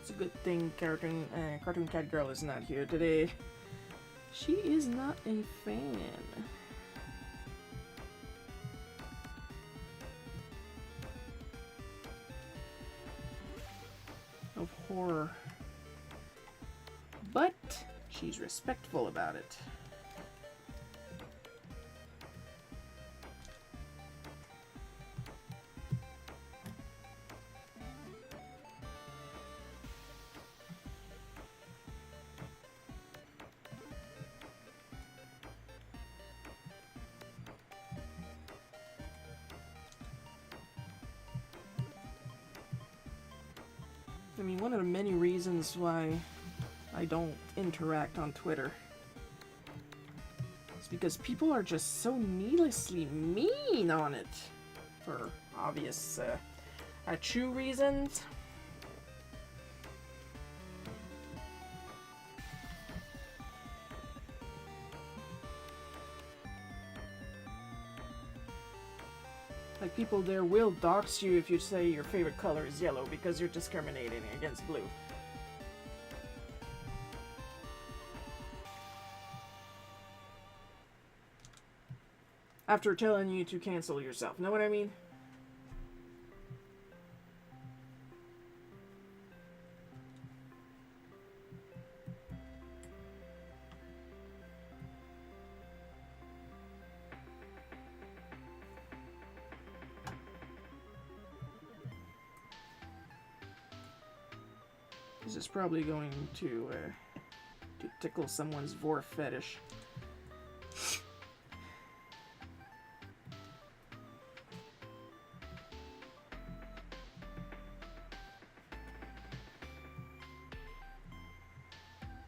It's a good thing Cartoon Cat Girl is not here today. She is not a fan. horror. But she's respectful about it. I mean, one of the many reasons why I don't interact on Twitter is because people are just so needlessly mean on it for obvious true reasons. Like, people there will dox you if you say your favorite color is yellow because you're discriminating against blue. After telling you to cancel yourself. Know what I mean? This is probably going to tickle someone's vor fetish.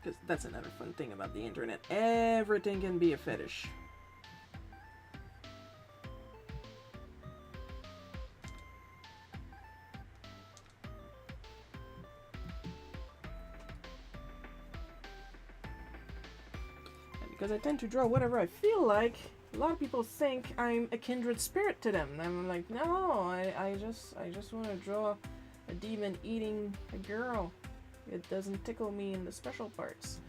Because that's another fun thing about the internet. Everything can be a fetish. Because I tend to draw whatever I feel like, a lot of people think I'm a kindred spirit to them. I'm like, no, I just want to draw a demon eating a girl. It doesn't tickle me in the special parts.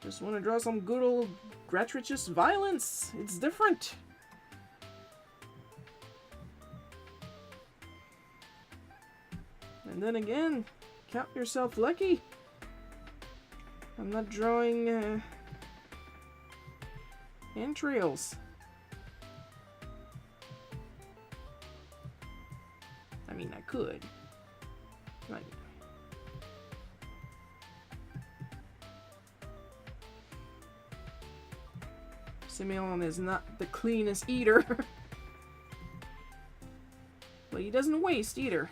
Just want to draw some good old gratuitous violence. It's different. And then again, count yourself lucky. I'm not drawing entrails. I mean, I could. Like, Simeon is not the cleanest eater. But he doesn't waste either.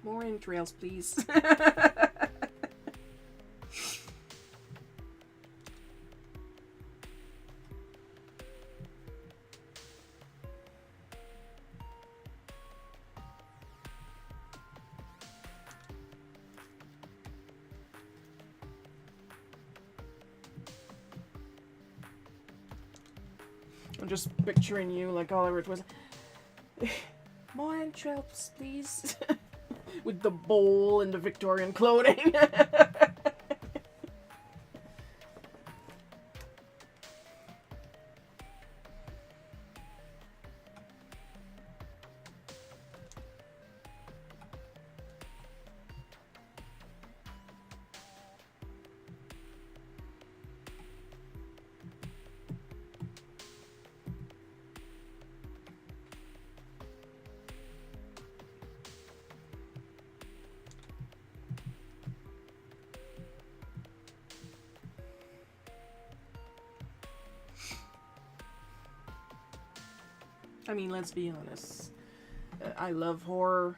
More entrails, please. I'm just picturing you like all I wrote was more entrails, please. With the bowl and the Victorian clothing. I mean, let's be honest. I love horror.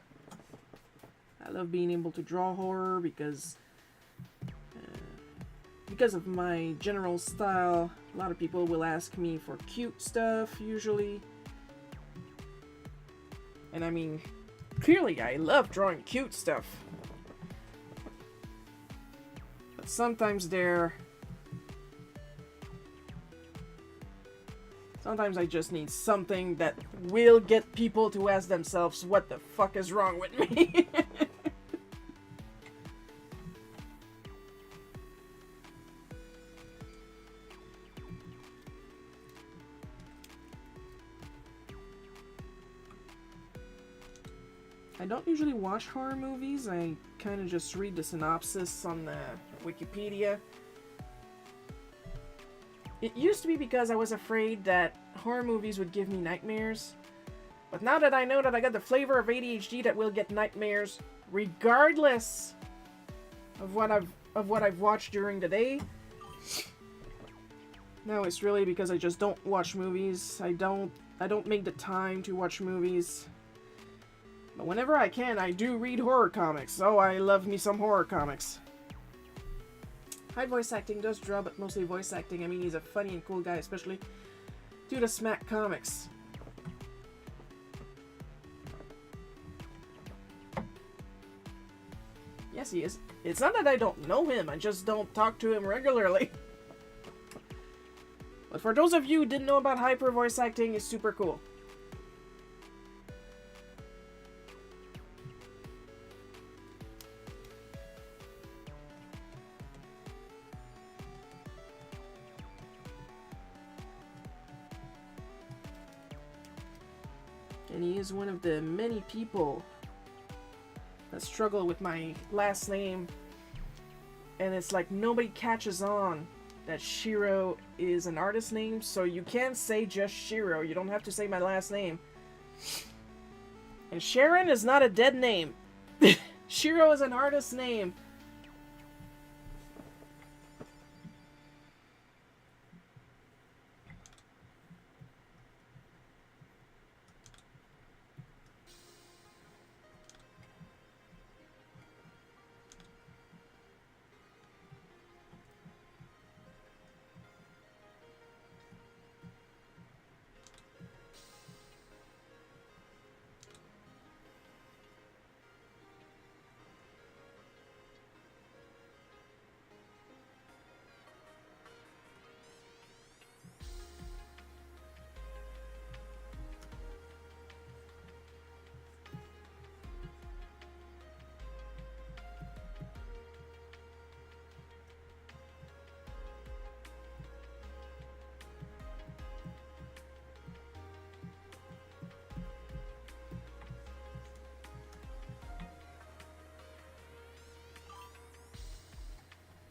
I love being able to draw horror because of my general style. A lot of people will ask me for cute stuff, usually. And I mean, clearly I love drawing cute stuff. But sometimes sometimes I just need something that will get people to ask themselves, what the fuck is wrong with me? I don't usually watch horror movies. I kind of just read the synopsis on Wikipedia. It used to be because I was afraid that horror movies would give me nightmares. But now that I know that I got the flavor of ADHD that will get nightmares regardless of what I've watched during the day. No, it's really because I just don't watch movies. I don't make the time to watch movies. But whenever I can, I do read horror comics. Oh, I love me some horror comics. Hi, voice acting does draw, but mostly voice acting. I mean, he's a funny and cool guy, especially due to Smack Comics. Yes, he is. It's not that I don't know him, I just don't talk to him regularly. But for those of you who didn't know about hyper voice acting, it's super cool. And he is one of the many people that struggle with my last name. And it's like nobody catches on that Shiro is an artist name, so you can't say just Shiro. You don't have to say my last name. And Sharon is not a dead name. Shiro is an artist name.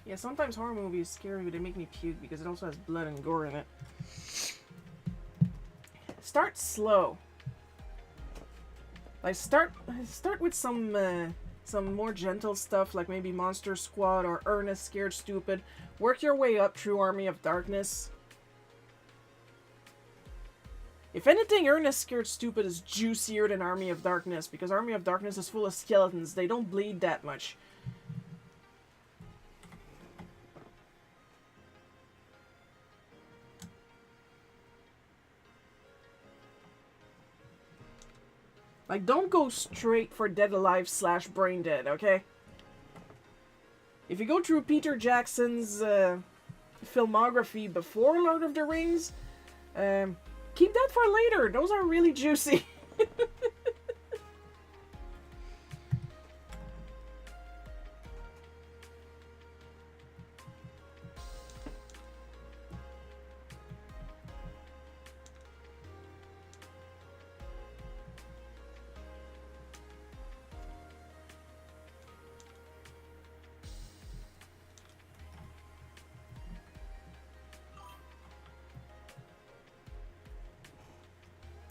Yeah, sometimes horror movies scare me, but they make me puke because it also has blood and gore in it. Start slow. Like start with some more gentle stuff, like maybe Monster Squad or Ernest Scared Stupid. Work your way up through Army of Darkness. If anything, Ernest Scared Stupid is juicier than Army of Darkness, because Army of Darkness is full of skeletons. They don't bleed that much. Like, don't go straight for Dead Alive / Brain Dead, okay? If you go through Peter Jackson's filmography before Lord of the Rings, keep that for later. Those are really juicy.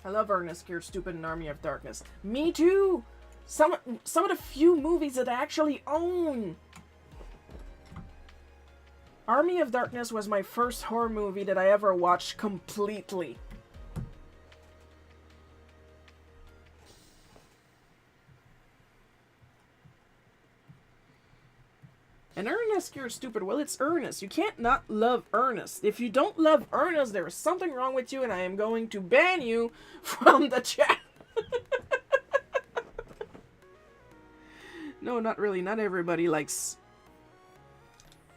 I love Ernest Scared Stupid and Army of Darkness. Me too! Some of the few movies that I actually own. Army of Darkness was my first horror movie that I ever watched completely. And Ernest, you're stupid. Well, it's Ernest. You can't not love Ernest. If you don't love Ernest, there is something wrong with you, and I am going to ban you from the chat. No, not really. Not everybody likes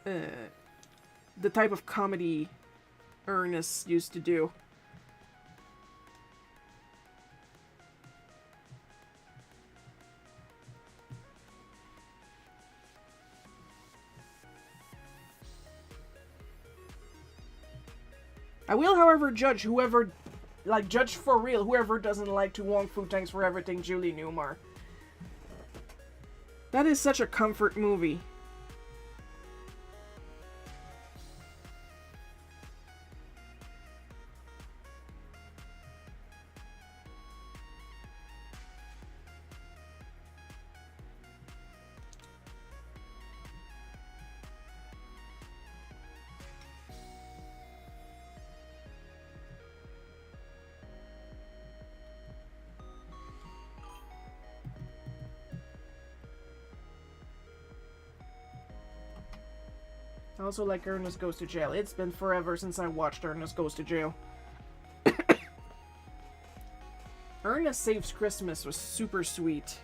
the type of comedy Ernest used to do. I will, however, judge whoever, judge for real, whoever doesn't like To Wong Fu Thanks for Everything, Julie Newmar. That is such a comfort movie. I also like Ernest Goes to Jail. It's been forever since I watched Ernest Goes to Jail. Ernest Saves Christmas was super sweet.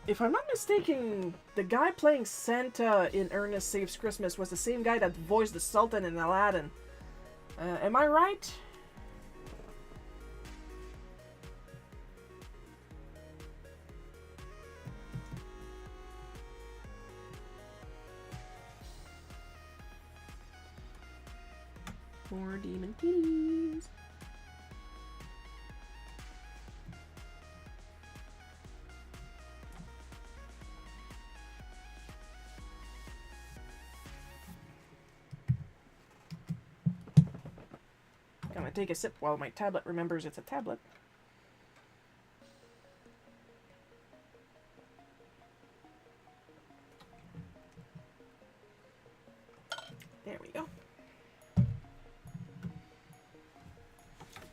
If I'm not mistaken, the guy playing Santa in Ernest Saves Christmas was the same guy that voiced the Sultan in Aladdin. Am I right? More demon keys. Gonna take a sip while my tablet remembers it's a tablet. There we go.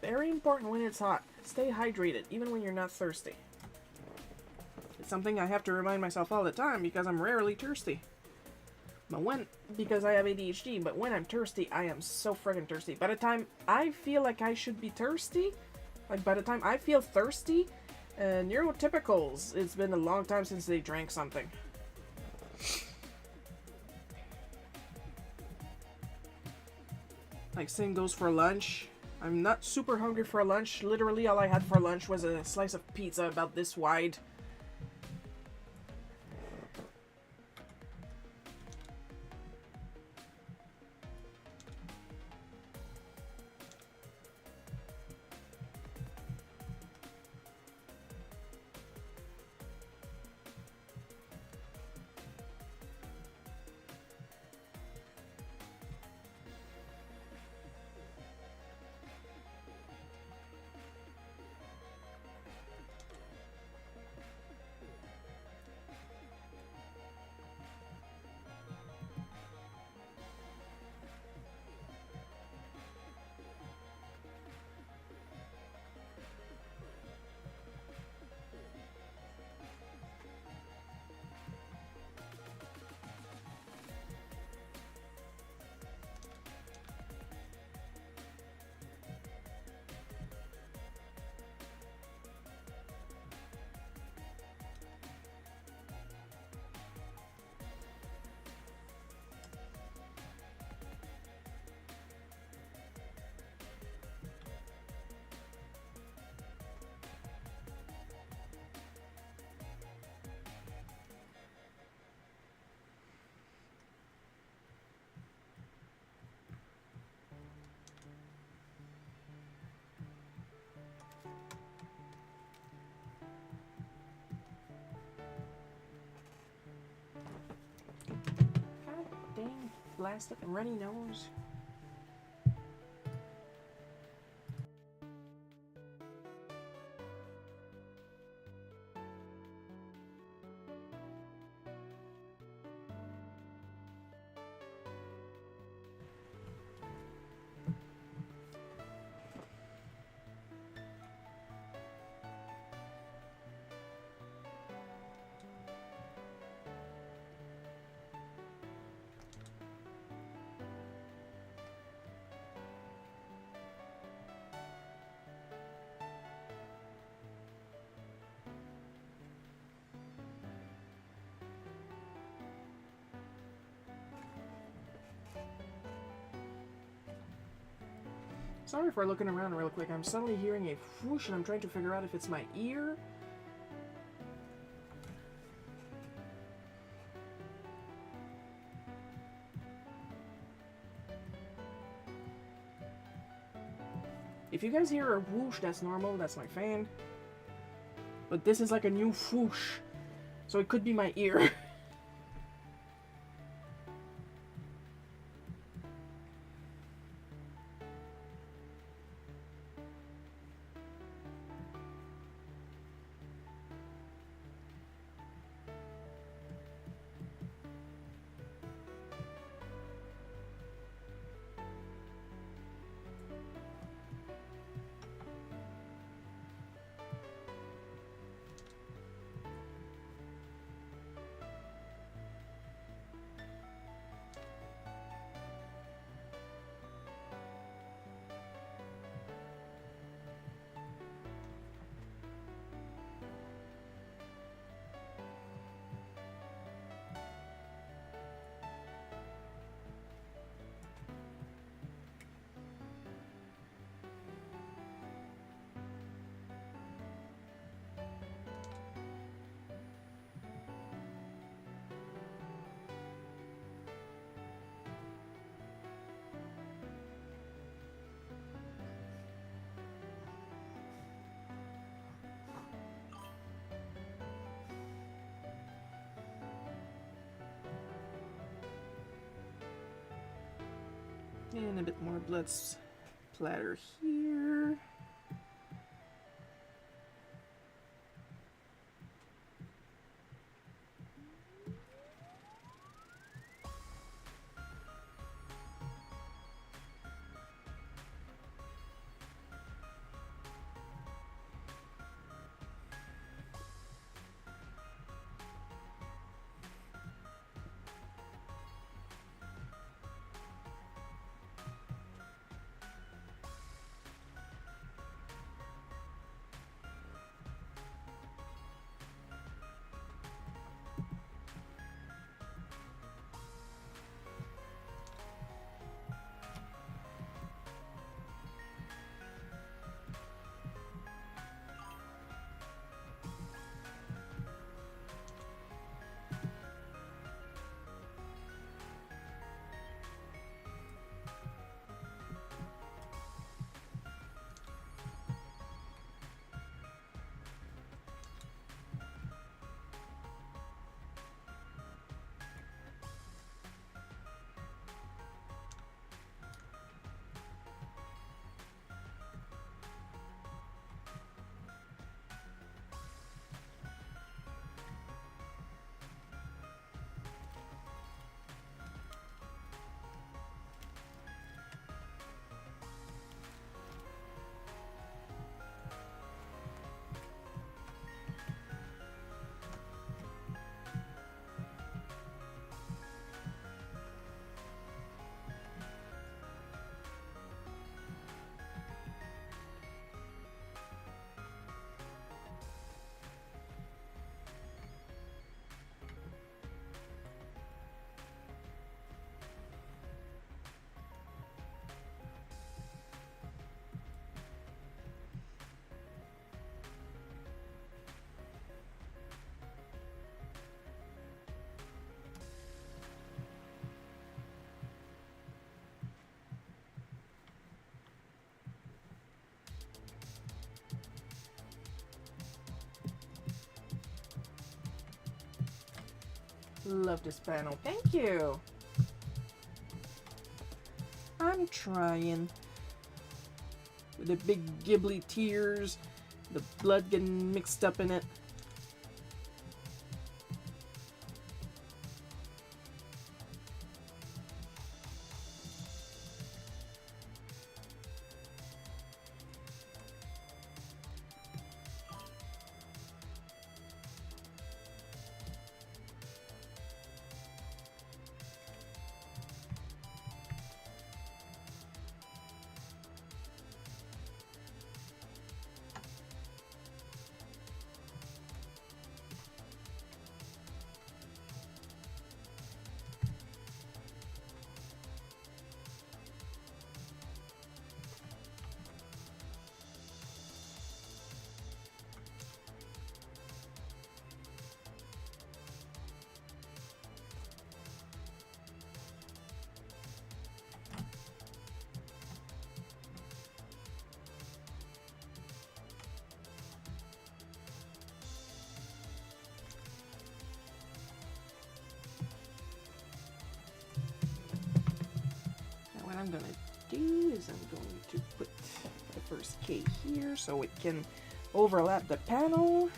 Very important when it's hot. Stay hydrated, even when you're not thirsty. It's something I have to remind myself all the time because I'm rarely thirsty. Because I have ADHD, but when I'm thirsty, I am so friggin' thirsty. By the time I feel like I should be thirsty, by the time I feel thirsty, neurotypicals, it's been a long time since they drank something. Same goes for lunch. I'm not super hungry for lunch. Literally, all I had for lunch was a slice of pizza about this wide. Blasted and runny nose. Sorry for looking around real quick. I'm suddenly hearing a whoosh and I'm trying to figure out if it's my ear. If you guys hear a whoosh, that's normal. That's my fan. But this is like a new whoosh. So it could be my ear. And a bit more blood splatter here. Love this panel. Thank you. I'm trying. With the big gibbly tears, the blood getting mixed up in it. I'm gonna do is I'm going to put the first K here so it can overlap the panel.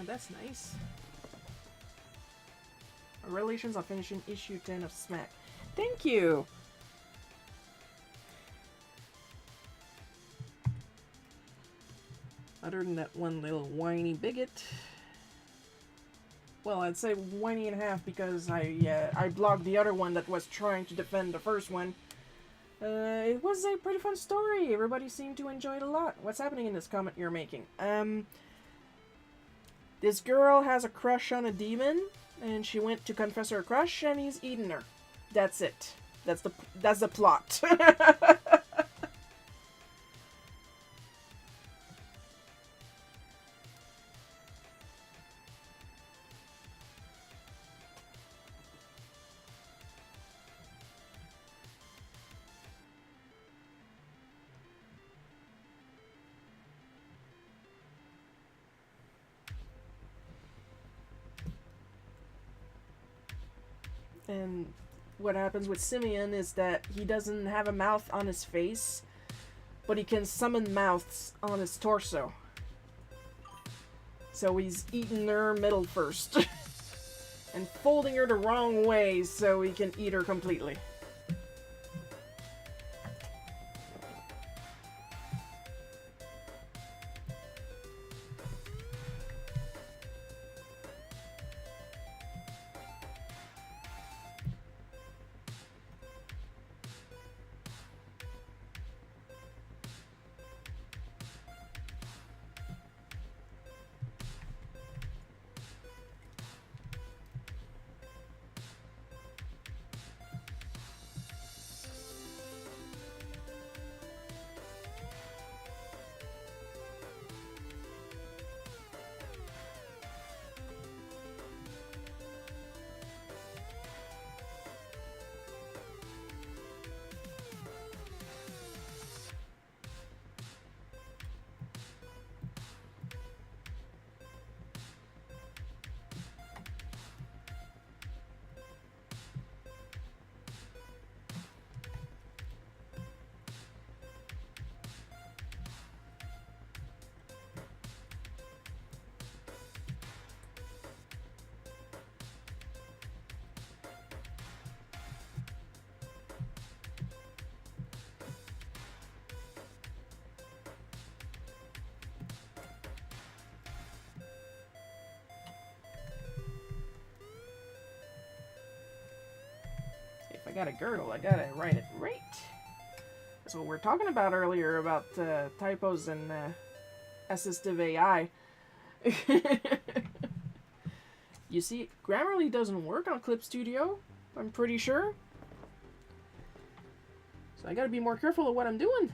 That's nice. Relations on finishing issue 10 of Smack. Thank you! Other than that one little whiny bigot. Well, I'd say whiny and a half because I blocked the other one that was trying to defend the first one. It was a pretty fun story. Everybody seemed to enjoy it a lot. What's happening in this comment you're making? This girl has a crush on a demon, and she went to confess her crush, and he's eaten her. That's it. That's the plot. And what happens with Simeon is that he doesn't have a mouth on his face, but he can summon mouths on his torso. So he's eating her middle first. And folding her the wrong way so he can eat her completely. If I got a girdle, I gotta write it right. That's what we were talking about earlier, about typos and assistive AI. You see, Grammarly doesn't work on Clip Studio, I'm pretty sure. So I gotta be more careful of what I'm doing.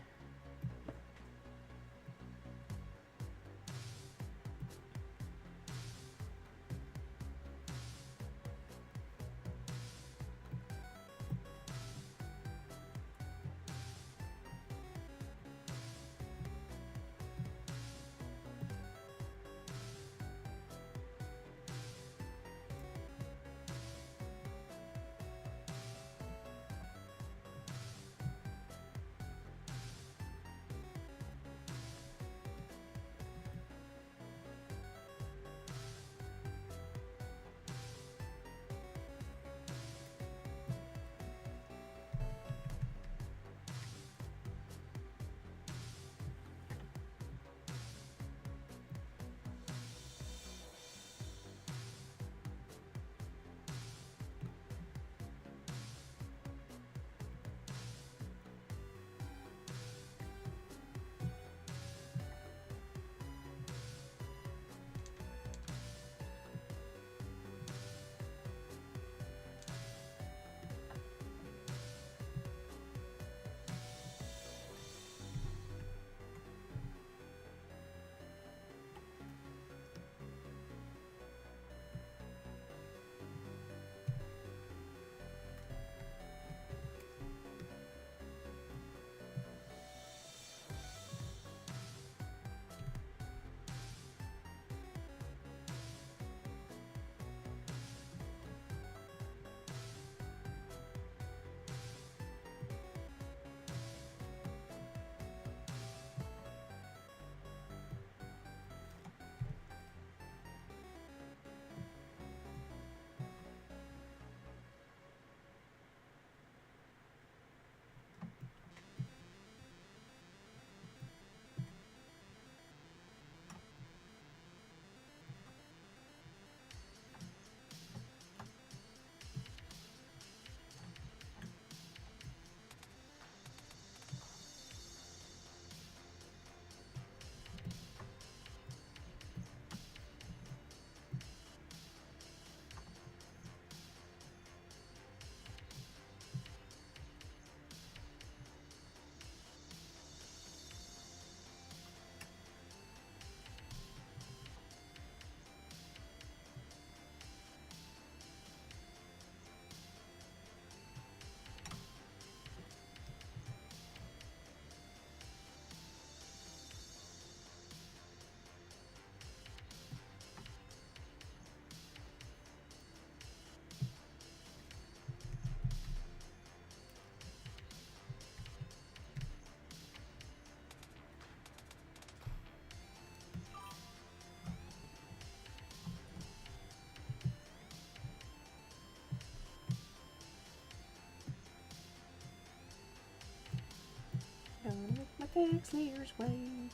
Gonna make my text layers white,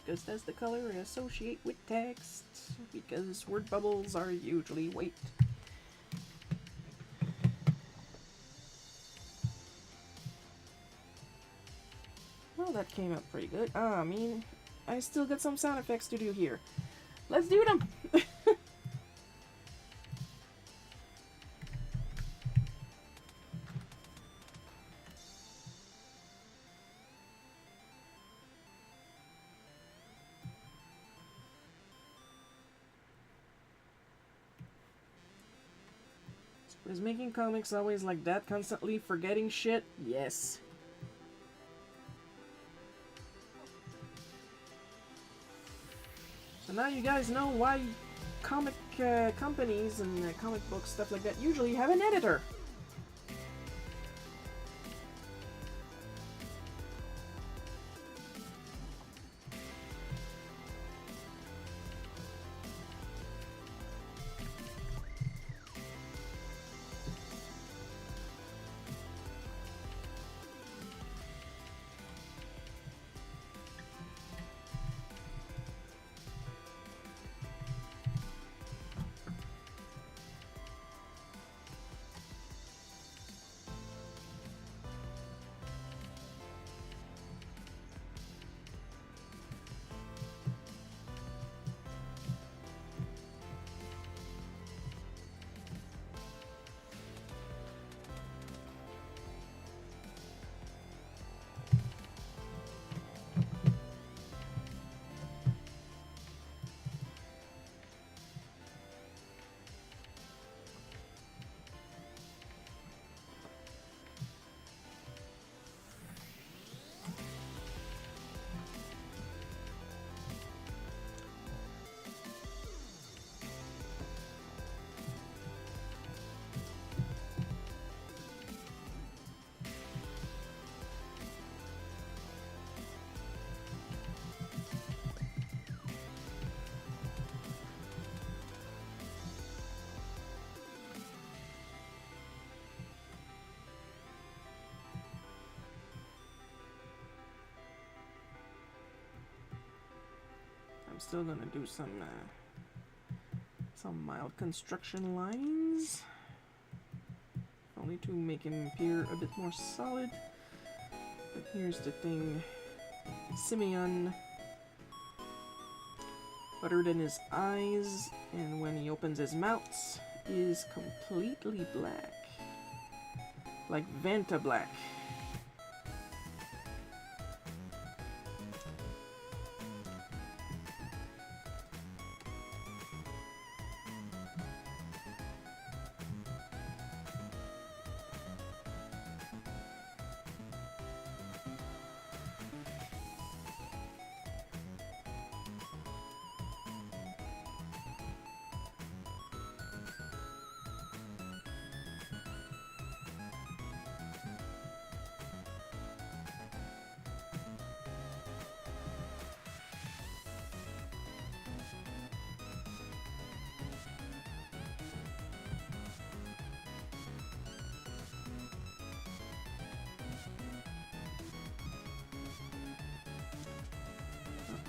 because that's the color I associate with text, because word bubbles are usually white. Well, that came out pretty good. I mean, I still got some sound effects to do here. Let's do them! Is making comics always like that, constantly forgetting shit? Yes. So now you guys know why comic companies and comic books, stuff like that, usually have an editor. still gonna do some mild construction lines, only to make him appear a bit more solid. But here's the thing, Simeon buttered in his eyes, and when he opens his mouth, is completely black, like Vanta black.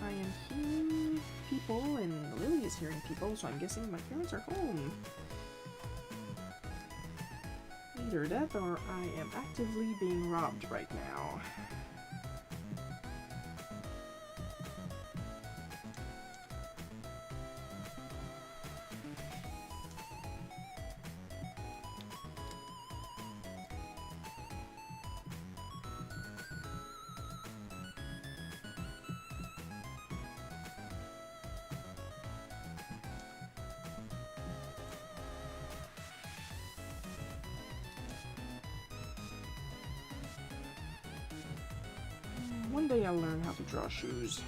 I am hearing people, and Lily is hearing people, so I'm guessing my parents are home. Either that, or I am actively being robbed right now. One day I'll learn how to draw shoes.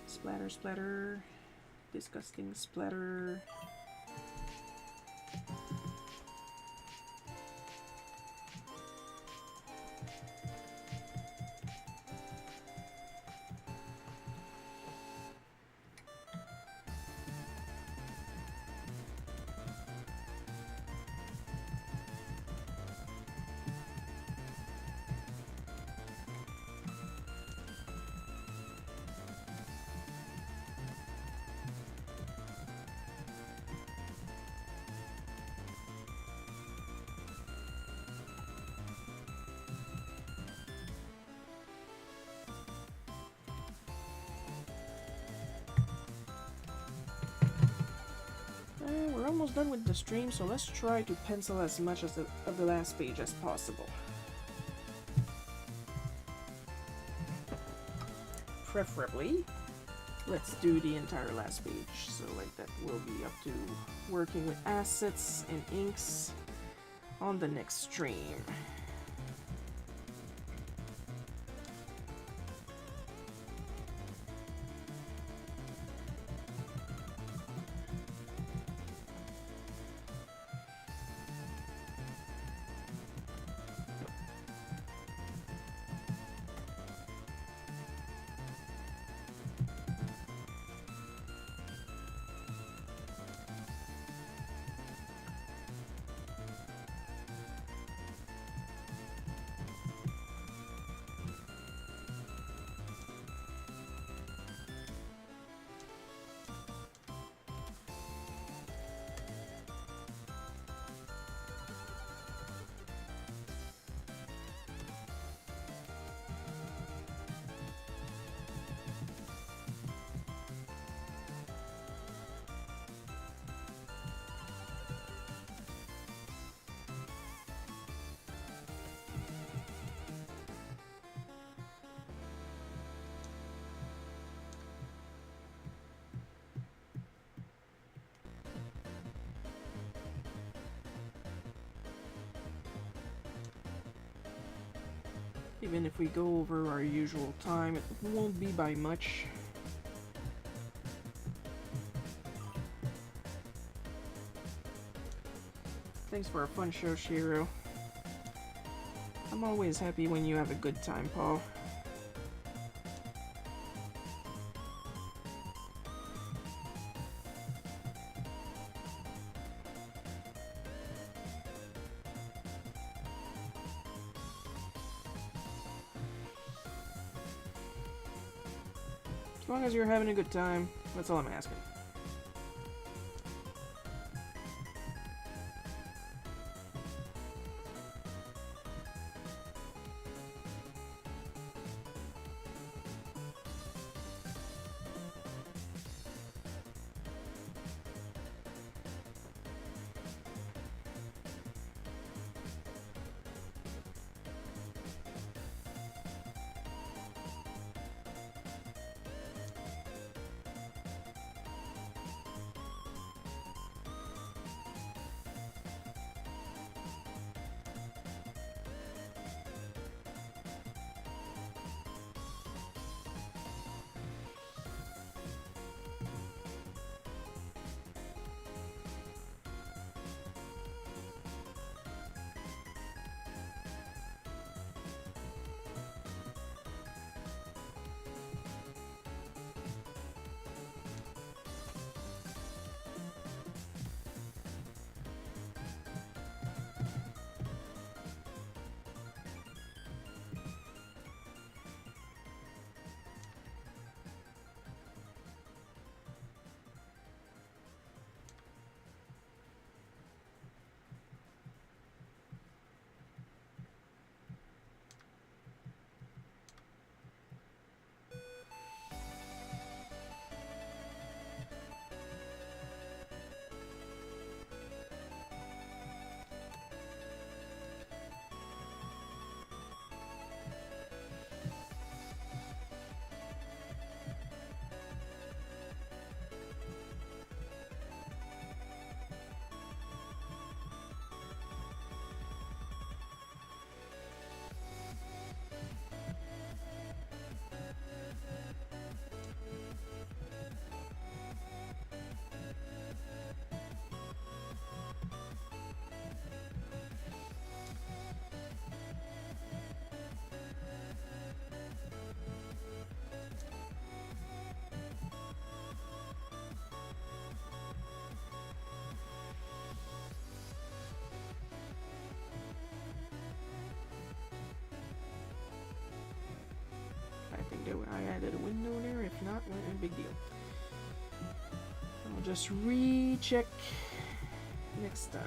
Splatter, splatter. Disgusting splatter. We're almost done with the stream, so let's try to pencil as much of the last page as possible. Preferably, let's do the entire last page, so like that we'll be up to working with assets and inks on the next stream. Even if we go over our usual time, it won't be by much. Thanks for a fun show, Shiro. I'm always happy when you have a good time, Paul. As long as you're having a good time, that's all I'm asking. I added a window there. If not, well, big deal. I'll just recheck next time.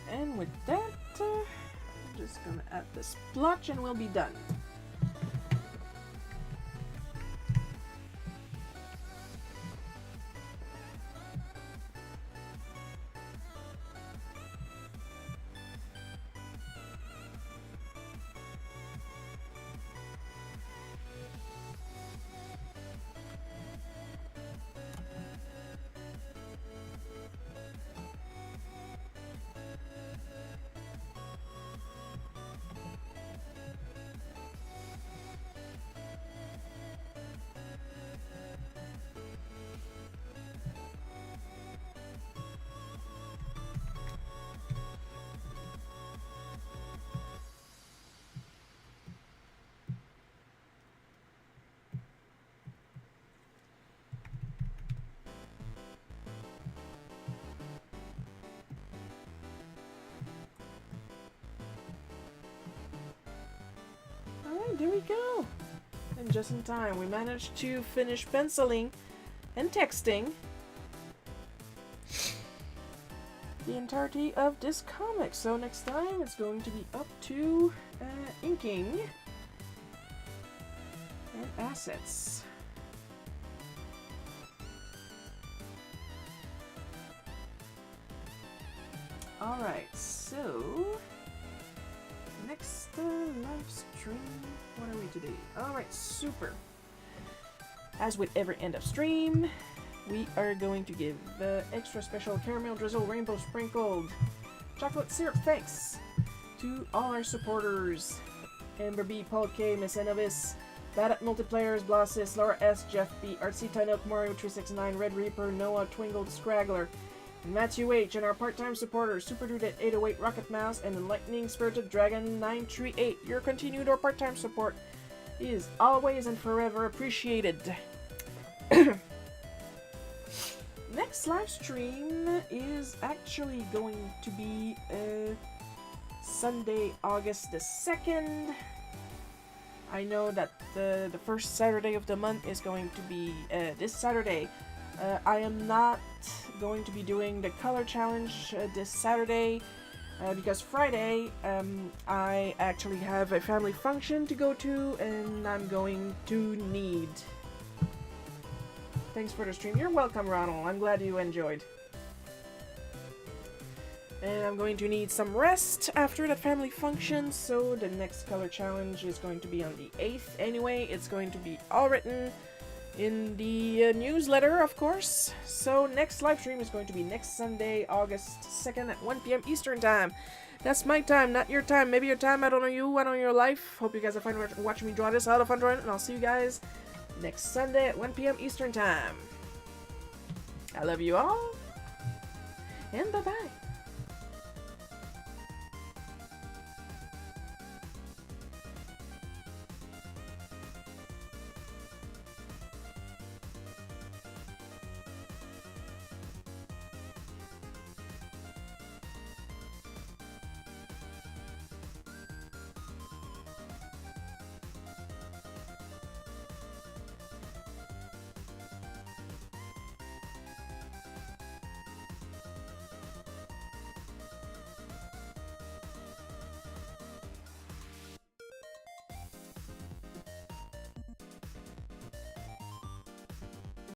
And with that, I'm just gonna add the splotch and we'll be done. Alright, there we go. And just in time, we managed to finish penciling and texting the entirety of this comic. So next time, it's going to be up to inking and assets. Alright, so next live stream, what are we today? Alright, super. As with every end of stream, we are going to give extra special caramel drizzle, rainbow sprinkled, chocolate syrup thanks to all our supporters: Amber B, Paul K, Miss Enovis, Bad at Multiplayers, Blasis, Laura S, Jeff B, Artsy Tynuk, Mario369, Red Reaper, Noah, Twingle, the Scraggler, Matthew H, and our part-time supporters, Super Dude at 808, Rocket Mouse, and Enlightening Spirited Dragon 938. Your continued or part-time support is always and forever appreciated. next live stream is actually going to be Sunday, August the 2nd. I know that the first Saturday of the month is going to be this Saturday. I am not going to be doing the color challenge this Saturday because Friday I actually have a family function to go to and I'm going to need. Thanks for the stream. You're welcome, Ronald. I'm glad you enjoyed. And I'm going to need some rest after that family function, so the next color challenge is going to be on the 8th. Anyway, it's going to be all written in the newsletter, of course. So next live stream is going to be next Sunday, August 2nd at 1 p.m. Eastern Time. That's my time, not your time. Maybe your time, I don't know you, I don't know your life. Hope you guys are fun watching me draw this. I had a fun drawing it, and I'll see you guys next Sunday at 1 p.m. Eastern Time. I love you all, and bye-bye.